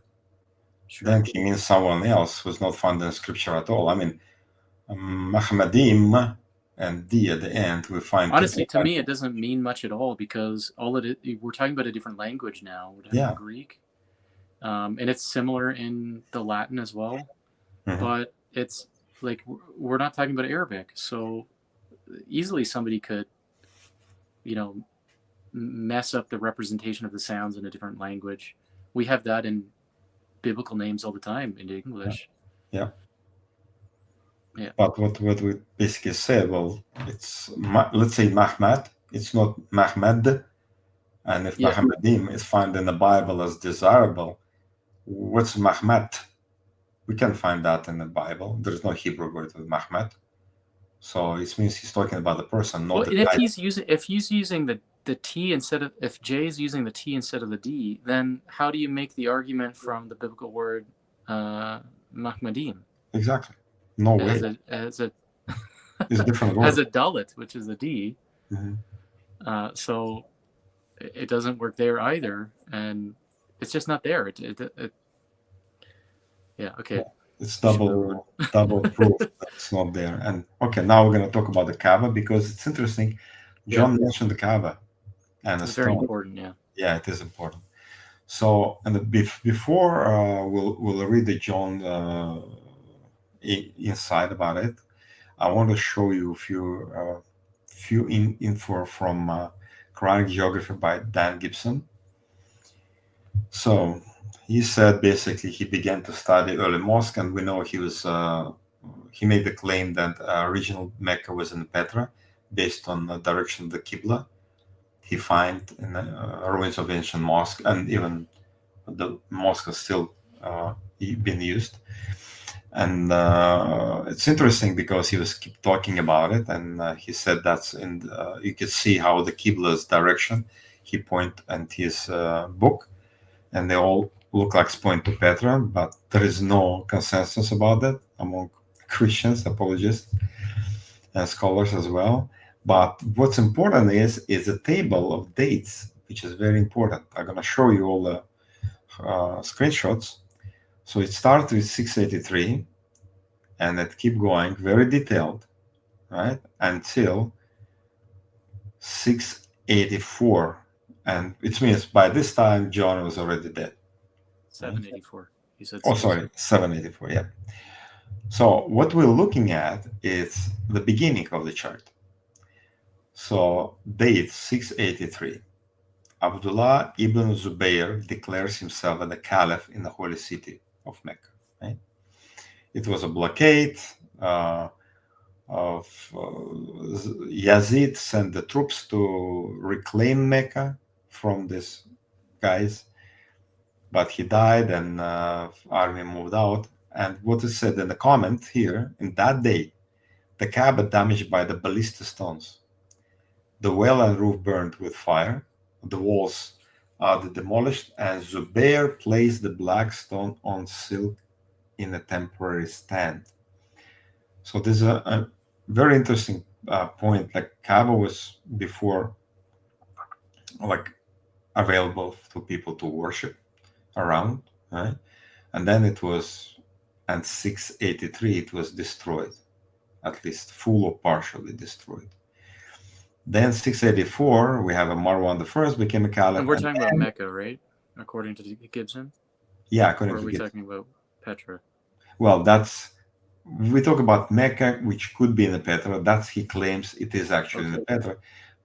then he means someone else who's not found in scripture at all. I mean, Mahmadim and D at the end, we find. Honestly, to me, it doesn't mean much at all, because we're talking about a different language now. We're talking about Greek, and it's similar in the Latin as well, but it's like we're not talking about Arabic, so easily somebody could, mess up the representation of the sounds in a different language. We have that in biblical names all the time in English. Yeah. But what we basically said, well, it's let's say Mahmad, it's not Mahmed, and if Mahmadim is found in the Bible as desirable, what's Mahmed? We can find that in the Bible. There's no Hebrew word with Mahmed. So it means he's talking about the person, not the if he's using the T instead of, if J is using the T instead of the D, then how do you make the argument from the biblical word Mahmadim? Exactly. No way. As a it's a different word. As a Dalit, which is the D. So it doesn't work there either, and it's just not there. Okay. It's double proof that it's not there. And okay, now we're going to talk about the Kaaba, because it's interesting. John mentioned the Kaaba, and it's very important. Yeah, it is important. So, and before we'll read the John insight about it, I want to show you a few info from Quranic Geography by Dan Gibson. So he said basically he began to study early mosque, and we know he made the claim that original Mecca was in Petra, based on the direction of the Qibla. He find in ruins of ancient mosque, and even the mosque is still been used. And it's interesting because he was keep talking about it, and he said that's in you could see how the Qibla's direction he point and his book, and they all look like point to Petra, but there is no consensus about that among Christians, apologists, and scholars as well. But what's important is a table of dates, which is very important. I'm going to show you all the screenshots. So it starts with 683, and it keep going, very detailed, right, until 684. And it means by this time, John was already dead. 784. You said. Oh, sorry, 784, yeah. So what we're looking at is the beginning of the chart. So date 683. Abdullah ibn Zubayr declares himself as the caliph in the holy city of Mecca. Right? It was a blockade of Yazid sent the troops to reclaim Mecca from these guys, but he died and army moved out. And what is said in the comment here, in that day, the Kaaba damaged by the ballistic stones, the well and roof burned with fire, the walls are demolished, and Zubair placed the black stone on silk in a temporary stand. So this is a very interesting point. Like Kaaba was before like available to people to worship around, right? And then it was, and 683 it was destroyed, at least full or partially destroyed. Then 684 we have a Marwan the First became a caliph. And we're talking about Mecca, right? According to Gibson. Yeah, according to Gibson. Or are we Gibson. talking about Petra? Well, that's, we talk about Mecca, which could be in the Petra. That's, he claims it is actually in the Petra,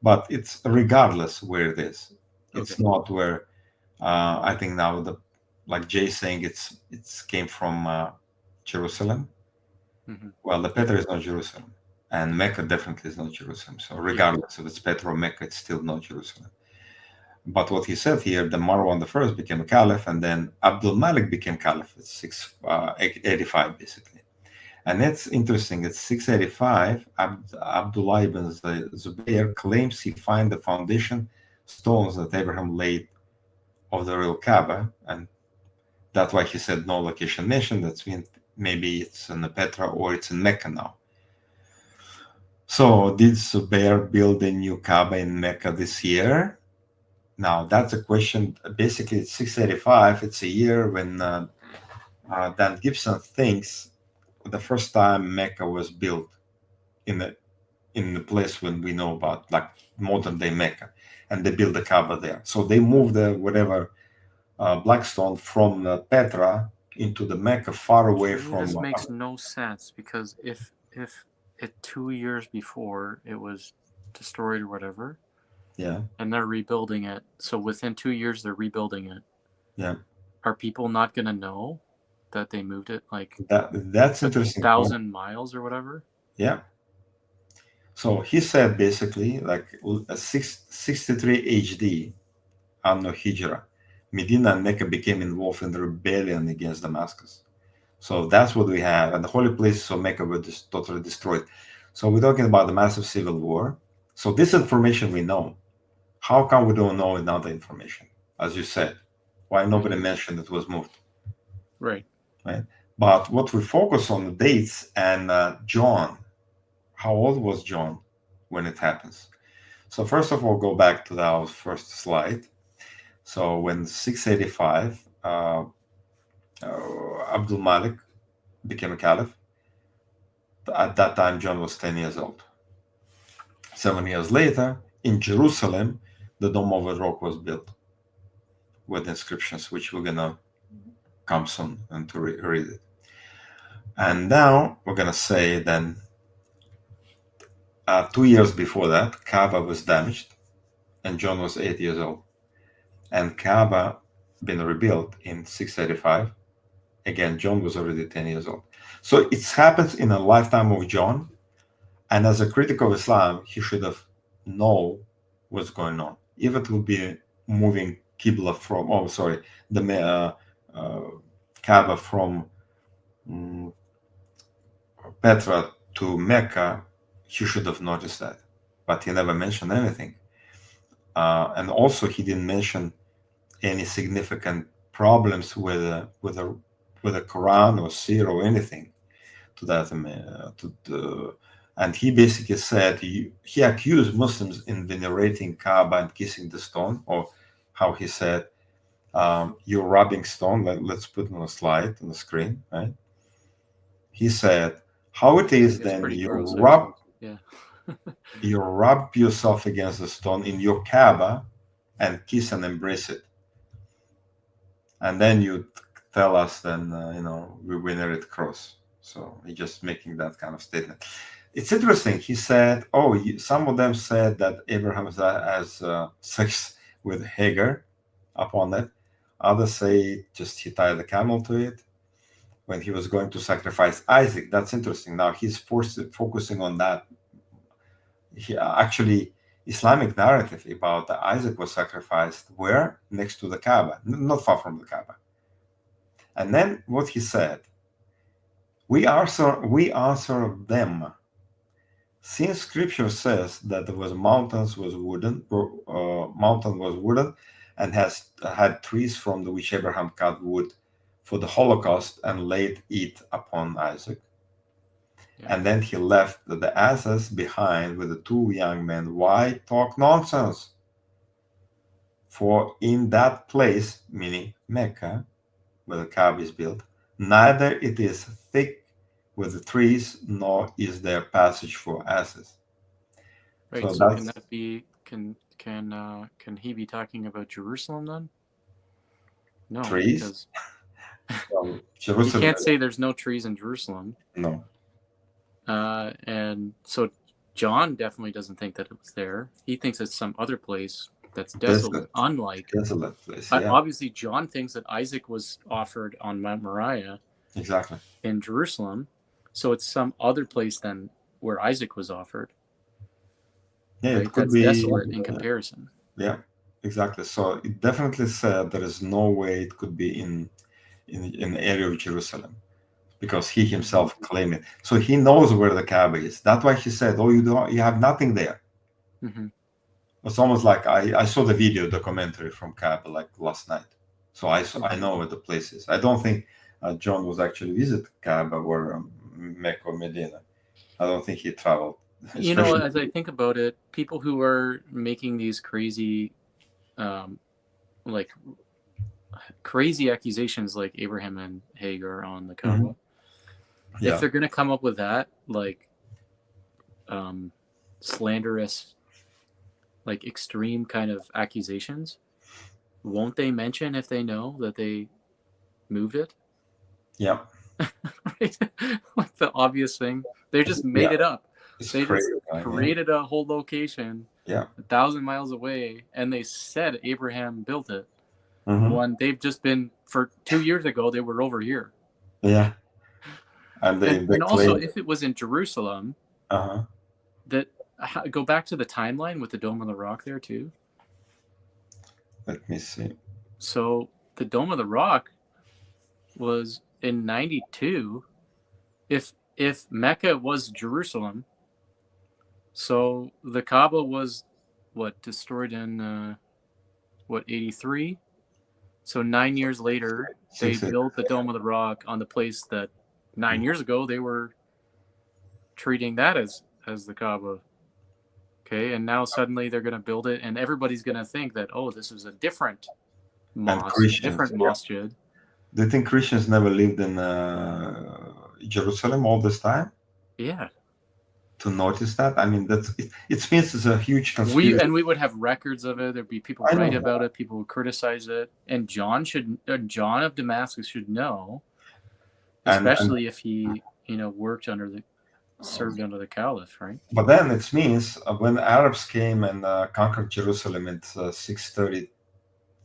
but it's regardless where it is. It's not where I think now the, like Jay saying it's came from Jerusalem. Well, the Petra is not Jerusalem, and Mecca definitely is not Jerusalem. So regardless of it's Petra or Mecca, it's still not Jerusalem. But what he said here, the Marwan the First became a caliph, and then Abdul Malik became caliph at 685 basically. And that's interesting. At 685, Abdullah ibn Zubayr claims he find the foundation stones that Abraham laid of the real Kaaba, and that's why he said no location mentioned. That's mean maybe it's in the Petra or it's in Mecca now. So did Zubayr build a new Kaaba in Mecca this year? Now that's a question. Basically, it's 685. It's a year when Dan Gibson thinks the first time Mecca was built in the place when we know about, like modern day Mecca, and they built the Kaaba there. So they moved the whatever black stone from Petra into the Mecca, far away from. This makes no sense, because if it 2 years before it was destroyed or whatever, yeah, and they're rebuilding it, so within 2 years they're rebuilding it. Yeah, are people not going to know that they moved it like that's interesting. 1,000 miles or whatever? Yeah. So he said basically like 63 HD, Anno Hijra, Medina and Mecca became involved in the rebellion against Damascus. So that's what we have. And the holy places of Mecca were just totally destroyed. So we're talking about the massive civil war. So this information we know. How come we don't know another information? As you said, why nobody mentioned it was moved? Right. Right. But what we focus on the dates and John, how old was John when it happens? So first of all, go back to our first slide. So when 685, Abdul Malik became a caliph. At that time, John was 10 years old. 7 years later, in Jerusalem, the Dome of the Rock was built with inscriptions, which we're going to come soon and to read it. And now we're going to say then 2 years before that, Kaaba was damaged and John was 8 years old. And Kaaba been rebuilt in 685. Again, John was already 10 years old. So it happens in a lifetime of John. And as a critic of Islam, he should have known what's going on. If it would be moving Qibla from, Kaaba from Petra to Mecca, he should have noticed that, but he never mentioned anything. And also, he didn't mention any significant problems with the Quran or Sirah or anything to that. And he basically said he accused Muslims in venerating Kaaba and kissing the stone, or how he said, you're rubbing stone. Let's put it on a slide on the screen, right? He said, how it is then you rub, you rub yourself against the stone in your Kaaba and kiss and embrace it, and then you tell us then we venerate cross. So he's just making that kind of statement. It's interesting. He said, some of them said that Abraham has sex with Hagar upon it. Others say just he tied the camel to it when he was going to sacrifice Isaac. That's interesting. Now he's focusing on that. Actually, Islamic narrative about that Isaac was sacrificed where? Next to the Kaaba, not far from the Kaaba. And then what he said, we answer them. Since Scripture says that there was mountain was wooden, and had trees from which Abraham cut wood for the Holocaust and laid it upon Isaac. Yeah. And then he left the asses behind with the two young men. Why talk nonsense? For in that place, meaning Mecca, where the Kaaba is built, neither it is thick with the trees, nor is there passage for asses. Right. So can that be? Can he be talking about Jerusalem then? No, trees. Because you can't say there's no trees in Jerusalem. No. And so John definitely doesn't think that it was there. He thinks it's some other place that's desolate, unlike. Desolate place, yeah. Obviously, John thinks that Isaac was offered on Mount Moriah. Exactly. In Jerusalem. So it's some other place than where Isaac was offered. Yeah, right? It could that's be desolate in comparison. Yeah, exactly. So it definitely said there is no way it could be in the area of Jerusalem, because he himself claimed it. So he knows where the Kaaba is. That's why he said, you have nothing there. Mm-hmm. It's almost like I saw the video documentary from Kaaba like last night. So I know where the place is. I don't think John was actually visit Kaaba or Mecca or Medina. I don't think he traveled. You know, as I think about it, people who are making these crazy accusations like Abraham and Hagar on the Kaaba, mm-hmm. If they're going to come up with that, like slanderous, like extreme kind of accusations, won't they mention if they know that they moved it? Yeah. Right? Like the obvious thing. They just made it up. They just created a whole location 1,000 miles away, and they said Abraham built it. Mm-hmm. When they've just been, for 2 years ago, they were over here. Yeah. And also, if it was in Jerusalem, that go back to the timeline with the Dome of the Rock there too. Let me see. So the Dome of the Rock was in 92. If Mecca was Jerusalem, so the Kaaba was destroyed in 83. So 9 years later, they built the Dome of the Rock on the place that 9 years ago they were treating that as the Kaaba. Okay, and now suddenly they're going to build it, and everybody's going to think that, this is a different mosque, different masjid. Do you think Christians never lived in Jerusalem all this time? Yeah. To notice that? I mean, it means it's a huge conspiracy. We would have records of it. There'd be people write about it. People would criticize it. And John of Damascus should know, especially if he, worked served under the Caliph, right? But then it means when Arabs came and conquered Jerusalem in 630,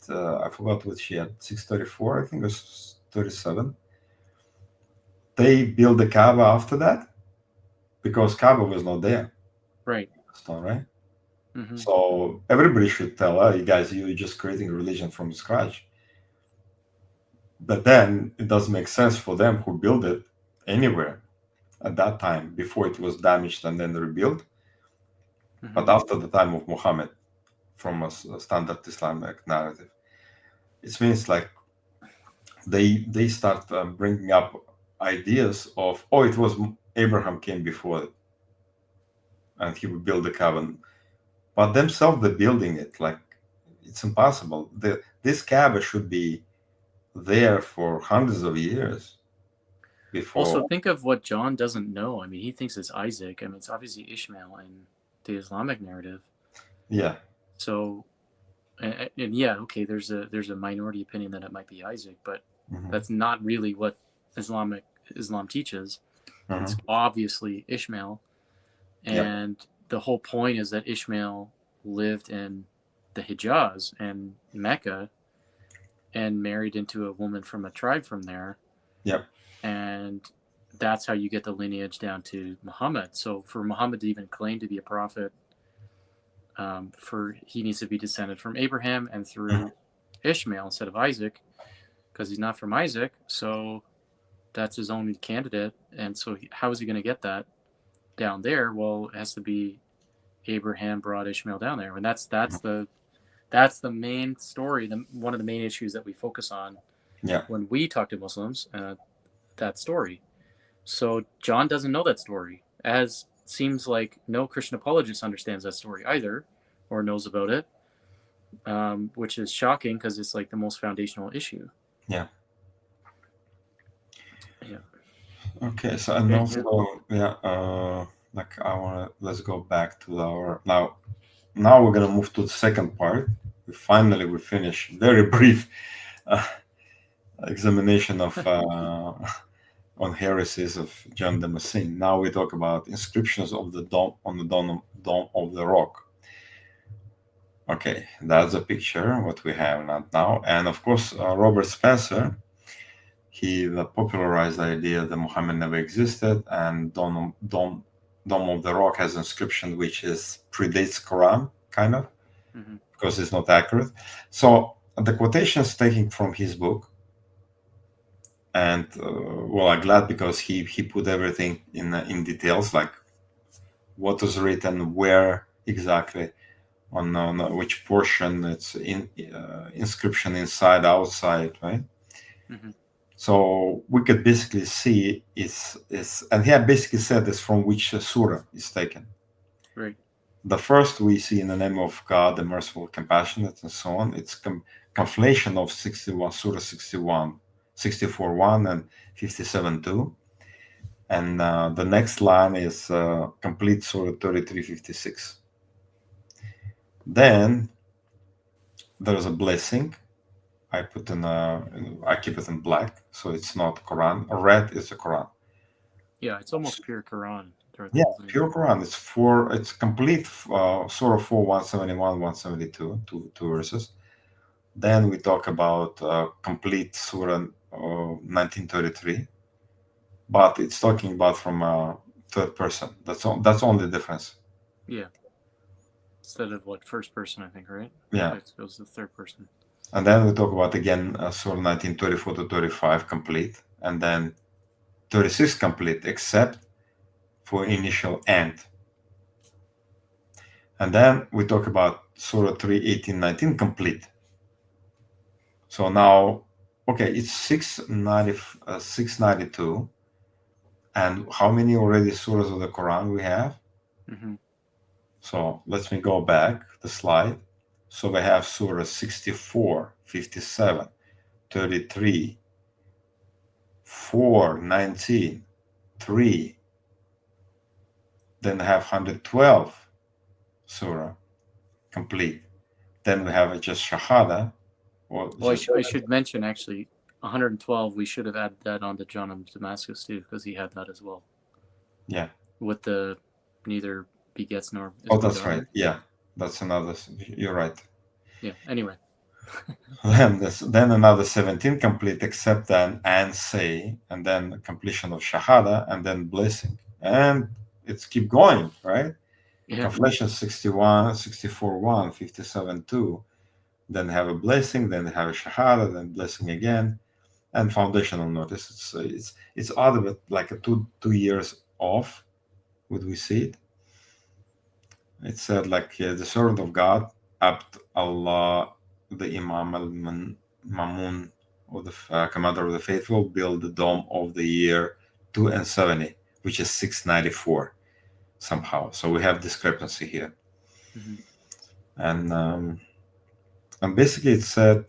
I forgot which year, 634, I think it was 37. They built the Kaaba after that because Kaaba was not there. Right. Right? Mm-hmm. So everybody should tell, you guys, you're just creating a religion from scratch. But then it doesn't make sense for them who built it anywhere at that time, before it was damaged and then rebuilt. But after the time of Muhammad, from a standard Islamic narrative, it means like they start bringing up ideas of, oh, it was Abraham came before it, and he would build the Kaaba. But themselves, they're building it. Like, it's impossible. This Kaaba should be there for hundreds of years before. Also, think of what John doesn't know. I mean, he thinks it's Isaac. I mean, it's obviously Ishmael in the Islamic narrative. Yeah. So, and yeah, okay, there's a minority opinion that it might be Isaac, but that's not really what Islam teaches. It's obviously Ishmael, and the whole point is that Ishmael lived in the Hijaz and Mecca and married into a woman from a tribe from there. Yep. And that's how you get the lineage down to Muhammad. So for Muhammad to even claim to be a prophet, he needs to be descended from Abraham and through Ishmael instead of Isaac, because he's not from Isaac. So that's his only candidate. And so how is he going to get that down there? Well, it has to be Abraham brought Ishmael down there, and that's the main story. One of the main issues that we focus on when we talk to Muslims, that story. So John doesn't know that story, as seems like no Christian apologist understands that story either, or knows about it, which is shocking because it's like the most foundational issue. Yeah. Okay, so and also like let's go back to our now we're gonna move to the second part. We finish very brief examination of on heresies of John Damascene. Now we talk about inscriptions of the dome on the dome of the rock. Okay, that's a picture what we have now, and of course Robert Spencer. He popularized the idea that Muhammad never existed, and Dome of the Rock has inscription which predates Quran, kind of, because it's not accurate. So the quotation is taken from his book, and I'm glad because he put everything in details, like what was written, where exactly, on which portion, it's inscription inside, outside, right? So we could basically see and he basically said this from which surah is taken. Right. The first we see in the name of God, the merciful, compassionate, and so on. It's conflation of 61, surah 61, 64:1 and 57:2. And the next line is complete surah 33:56. Then there's a blessing. I keep it in black, so it's not Quran. Red is the Quran. Yeah, it's almost pure Quran. Yeah, pure Quran. It's complete Surah 4, 171, 172, two verses. Then we talk about complete Surah 1933, but it's talking about from a third person. That's only the difference. Yeah. Instead of first person, I think, right? Yeah. It goes to third person. And then we talk about again Surah 1934 to 35 complete, and then 36 complete except for initial end. And then we talk about Surah 3, 18, 19 complete. So now, okay, it's 692. And how many already surahs of the Quran we have? So let me go back the slide. So we have Surah 64, 57, 33, 4, 19, 3. Then we have 112 Surah complete. Then we have just Shahada. I should mention actually 112. We should have added that on to John of Damascus too, because he had that as well. Yeah. With the neither begets nor. That's right. Yeah. That's another. You're right. Yeah. Anyway. then another 17 complete, except then and say, and then completion of Shahada, and then blessing, and it's keep going, right? Yeah. Confession 61, 64:1, 57:2. Then have a blessing, then have a Shahada, then blessing again, And foundational notice. It's odd, but like a two years off. Would we see it? It said like the servant of God, Abd Allah, the Imam al-Mamun, or the commander of the faithful, built the dome of the year 270, which is 694 somehow. So we have discrepancy here. And basically it said,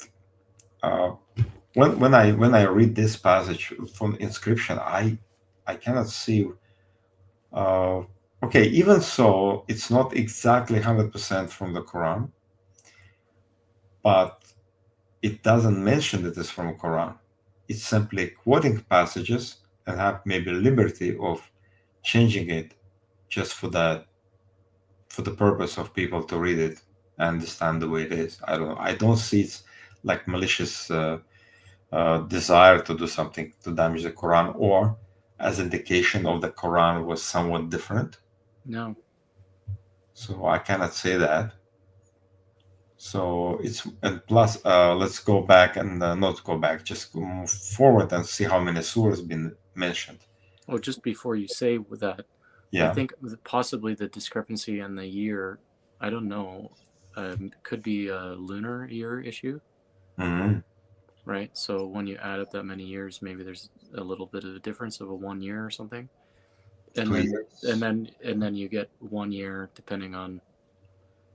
when I read this passage from inscription, I cannot see. Okay, even so, it's not exactly 100% from the Quran, but it doesn't mention that it's from the Quran. It's simply quoting passages and have maybe liberty of changing it just for the purpose of people to read it and understand the way it is. I don't see it's like malicious desire to do something to damage the Quran, or as indication of the Quran was somewhat different. No. So I cannot say that. So it's, and plus, let's go back and not go back, just move forward and see how many surahs been mentioned. Well, just before you say that, yeah, I think possibly the discrepancy in the year, I don't know, could be a lunar year issue. Mm-hmm. Right. So when you add up that many years, maybe there's a little bit of a difference of a 1 year or something. And then you get 1 year depending on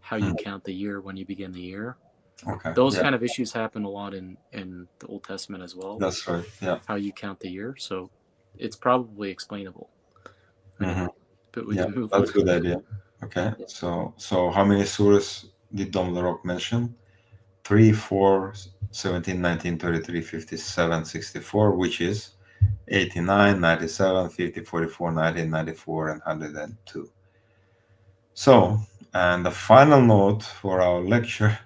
how you count the year when you begin the year. Okay. Those kind of issues happen a lot in the Old Testament as well. That's right. Yeah. How you count the year. So it's probably explainable. Mm-hmm. But we can move on. That's a good on. idea. Okay. So how many surahs did Dom the Rock mention? 3, 4, 17, 19, 33, 57, 64, which is 89, 97, 50, 44, 90, 94, and 102. So, and the final note for our lecture,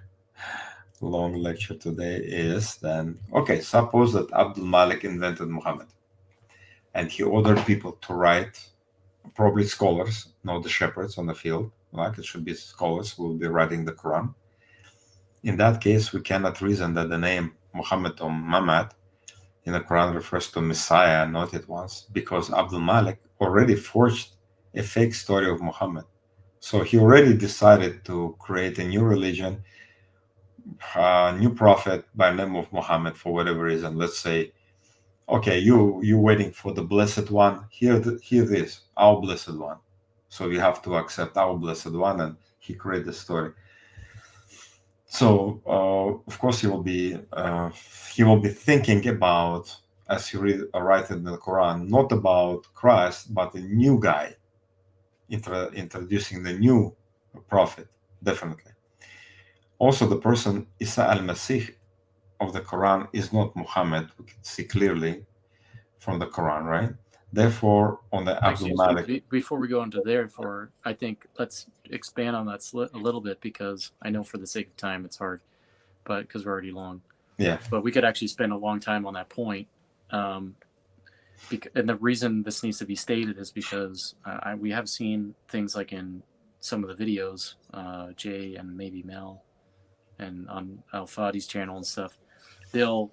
long lecture today, is then, okay, suppose that Abdul Malik invented Muhammad and he ordered people to write, probably scholars, not the shepherds on the field, like it should be scholars who will be writing the Quran. In that case, we cannot reason that the name Muhammad or Muhammad in the Quran refers to Messiah, noted once, because Abdul Malik already forged a fake story of Muhammad. So he already decided to create a new religion, a new prophet by the name of Muhammad for whatever reason. Let's say, okay, you're waiting for the blessed one. Here it is, our blessed one. So you have to accept our blessed one, and he created the story. So of course he will be thinking about, as you write in the Quran, not about Christ, but a new guy, introducing the new prophet, definitely. Also, the person Isa al-Masih of the Quran is not Muhammad. We can see clearly from the Quran, right? Therefore, on the Abdul Malik. Before we go into therefore, I think let's expand on that a little bit, because I know for the sake of time it's hard, but because we're already long. Yeah. But we could actually spend a long time on that point. And the reason this needs to be stated is because we have seen things like in some of the videos, Jay and maybe Mel, and on Al Fadi's channel and stuff, they'll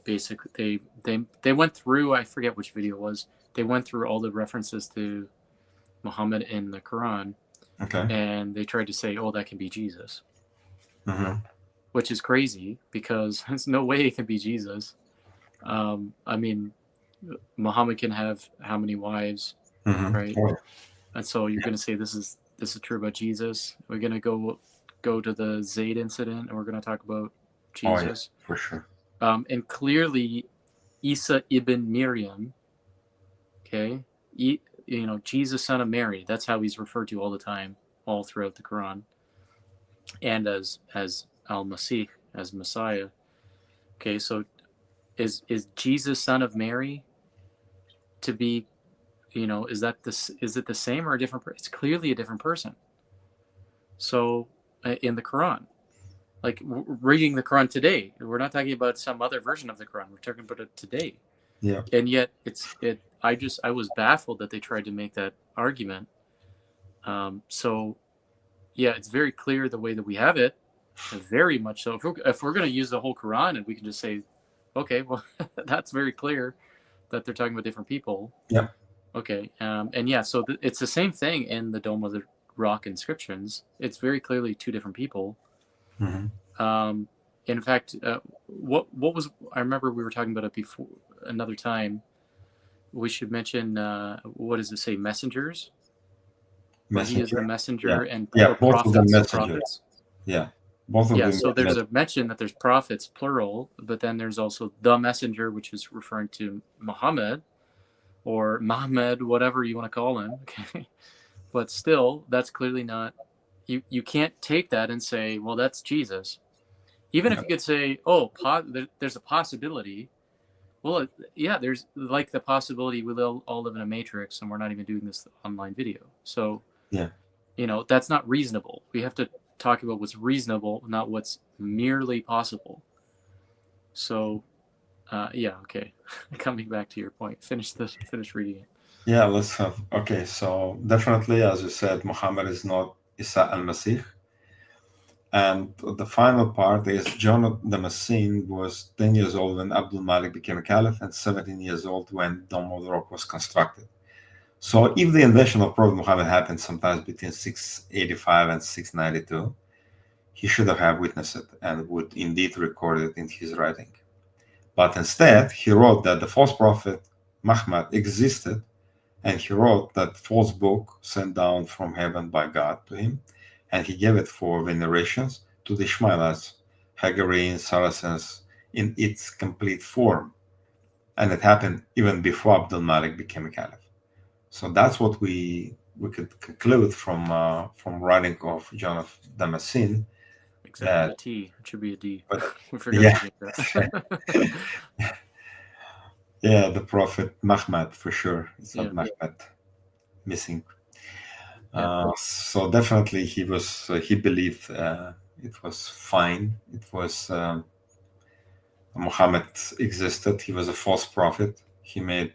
basically they went through, I forget which video it was. They went through all the references to Muhammad in the Quran, okay, and they tried to say, "Oh, that can be Jesus," mm-hmm. which is crazy because there's no way it can be Jesus. I mean, Muhammad can have how many wives, mm-hmm. right? And so you're going to say this is true about Jesus. We're going to go to the Zayd incident, and we're going to talk about Jesus, for sure. And clearly, Isa ibn Maryam. Okay, Jesus, son of Mary. That's how he's referred to all the time, all throughout the Quran, and as al-Masih, as Messiah. Okay, so is Jesus, son of Mary, to be, is it the same or a different? It's clearly a different person. So in the Quran, like reading the Quran today, we're not talking about some other version of the Quran. We're talking about it today. Yeah. And yet I was baffled that they tried to make that argument. So yeah, it's very clear the way that we have it, very much so. If we're going to use the whole Quran and we can just say, okay, well, that's very clear that they're talking about different people. Yeah. Okay. And yeah, so it's the same thing in the Dome of the Rock inscriptions. It's very clearly two different people. Mm-hmm. In fact, what was, I remember we were talking about it before another time. We should mention, what does it say? Messengers? Where he is the messenger and both of prophets, them messengers. prophets. Yeah. Both of them. So there's a mention that there's prophets, plural, but then there's also the messenger, which is referring to Muhammad or Muhammad, whatever you want to call him. Okay. But still, that's clearly not, you can't take that and say, well, that's Jesus. Even if you could say, oh, there's a possibility. Well, yeah, there's like the possibility we'll all live in a matrix and we're not even doing this online video. So, yeah, that's not reasonable. We have to talk about what's reasonable, not what's merely possible. So, okay. Coming back to your point, finish reading it. Yeah, let's have. Okay, so definitely, as you said, Muhammad is not Isa al-Masih. And the final part is John Damascene was 10 years old when Abdul Malik became a caliph and 17 years old when Dome of the Rock was constructed. So if the invasion of Prophet Muhammad happened sometimes between 685 and 692, he should have witnessed it and would indeed record it in his writing. But instead, he wrote that the false prophet Muhammad existed, and he wrote that false book sent down from heaven by God to him, and he gave it for venerations to the Ishmaelites, Hagarenes, Saracens, in its complete form. And it happened even before Abdul Malik became a caliph. So that's what we could conclude from writing of John of Damascene. Except a T. It should be a D. But, we forgot to make that. Yeah, the prophet Muhammad for sure. It's not Muhammad missing. So definitely he believed it was fine. It was Muhammad existed. He was a false prophet. He made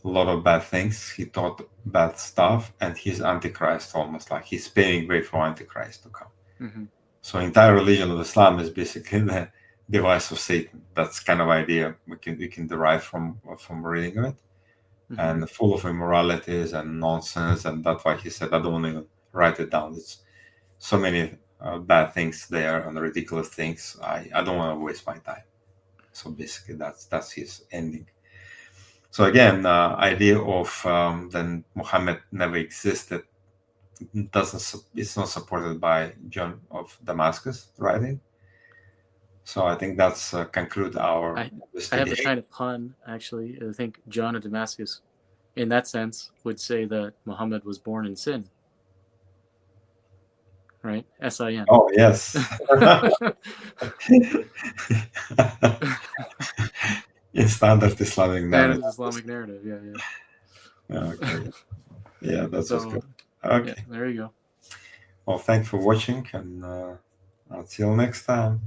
a lot of bad things. He taught bad stuff, and he's Antichrist, almost like he's paving way for Antichrist to come. Mm-hmm. So entire religion of Islam is basically the device of Satan. That's kind of idea we can derive from reading of it. Mm-hmm. And full of immoralities and nonsense, and that's why he said, I don't want to write it down. It's so many bad things there and ridiculous things. I don't want to waste my time. So basically that's his ending. So again, idea of then Muhammad never existed it's not supported by John of Damascus writing. So I think that's conclude our investigation. I have a kind of pun, actually. I think John of Damascus, in that sense, would say that Muhammad was born in sin. Right? S-I-N. Oh, yes. In standard Islamic narrative. Standard Islamic narrative, yeah. Okay. Yeah, that's good. Okay. Yeah, there you go. Well, thanks for watching, and until next time.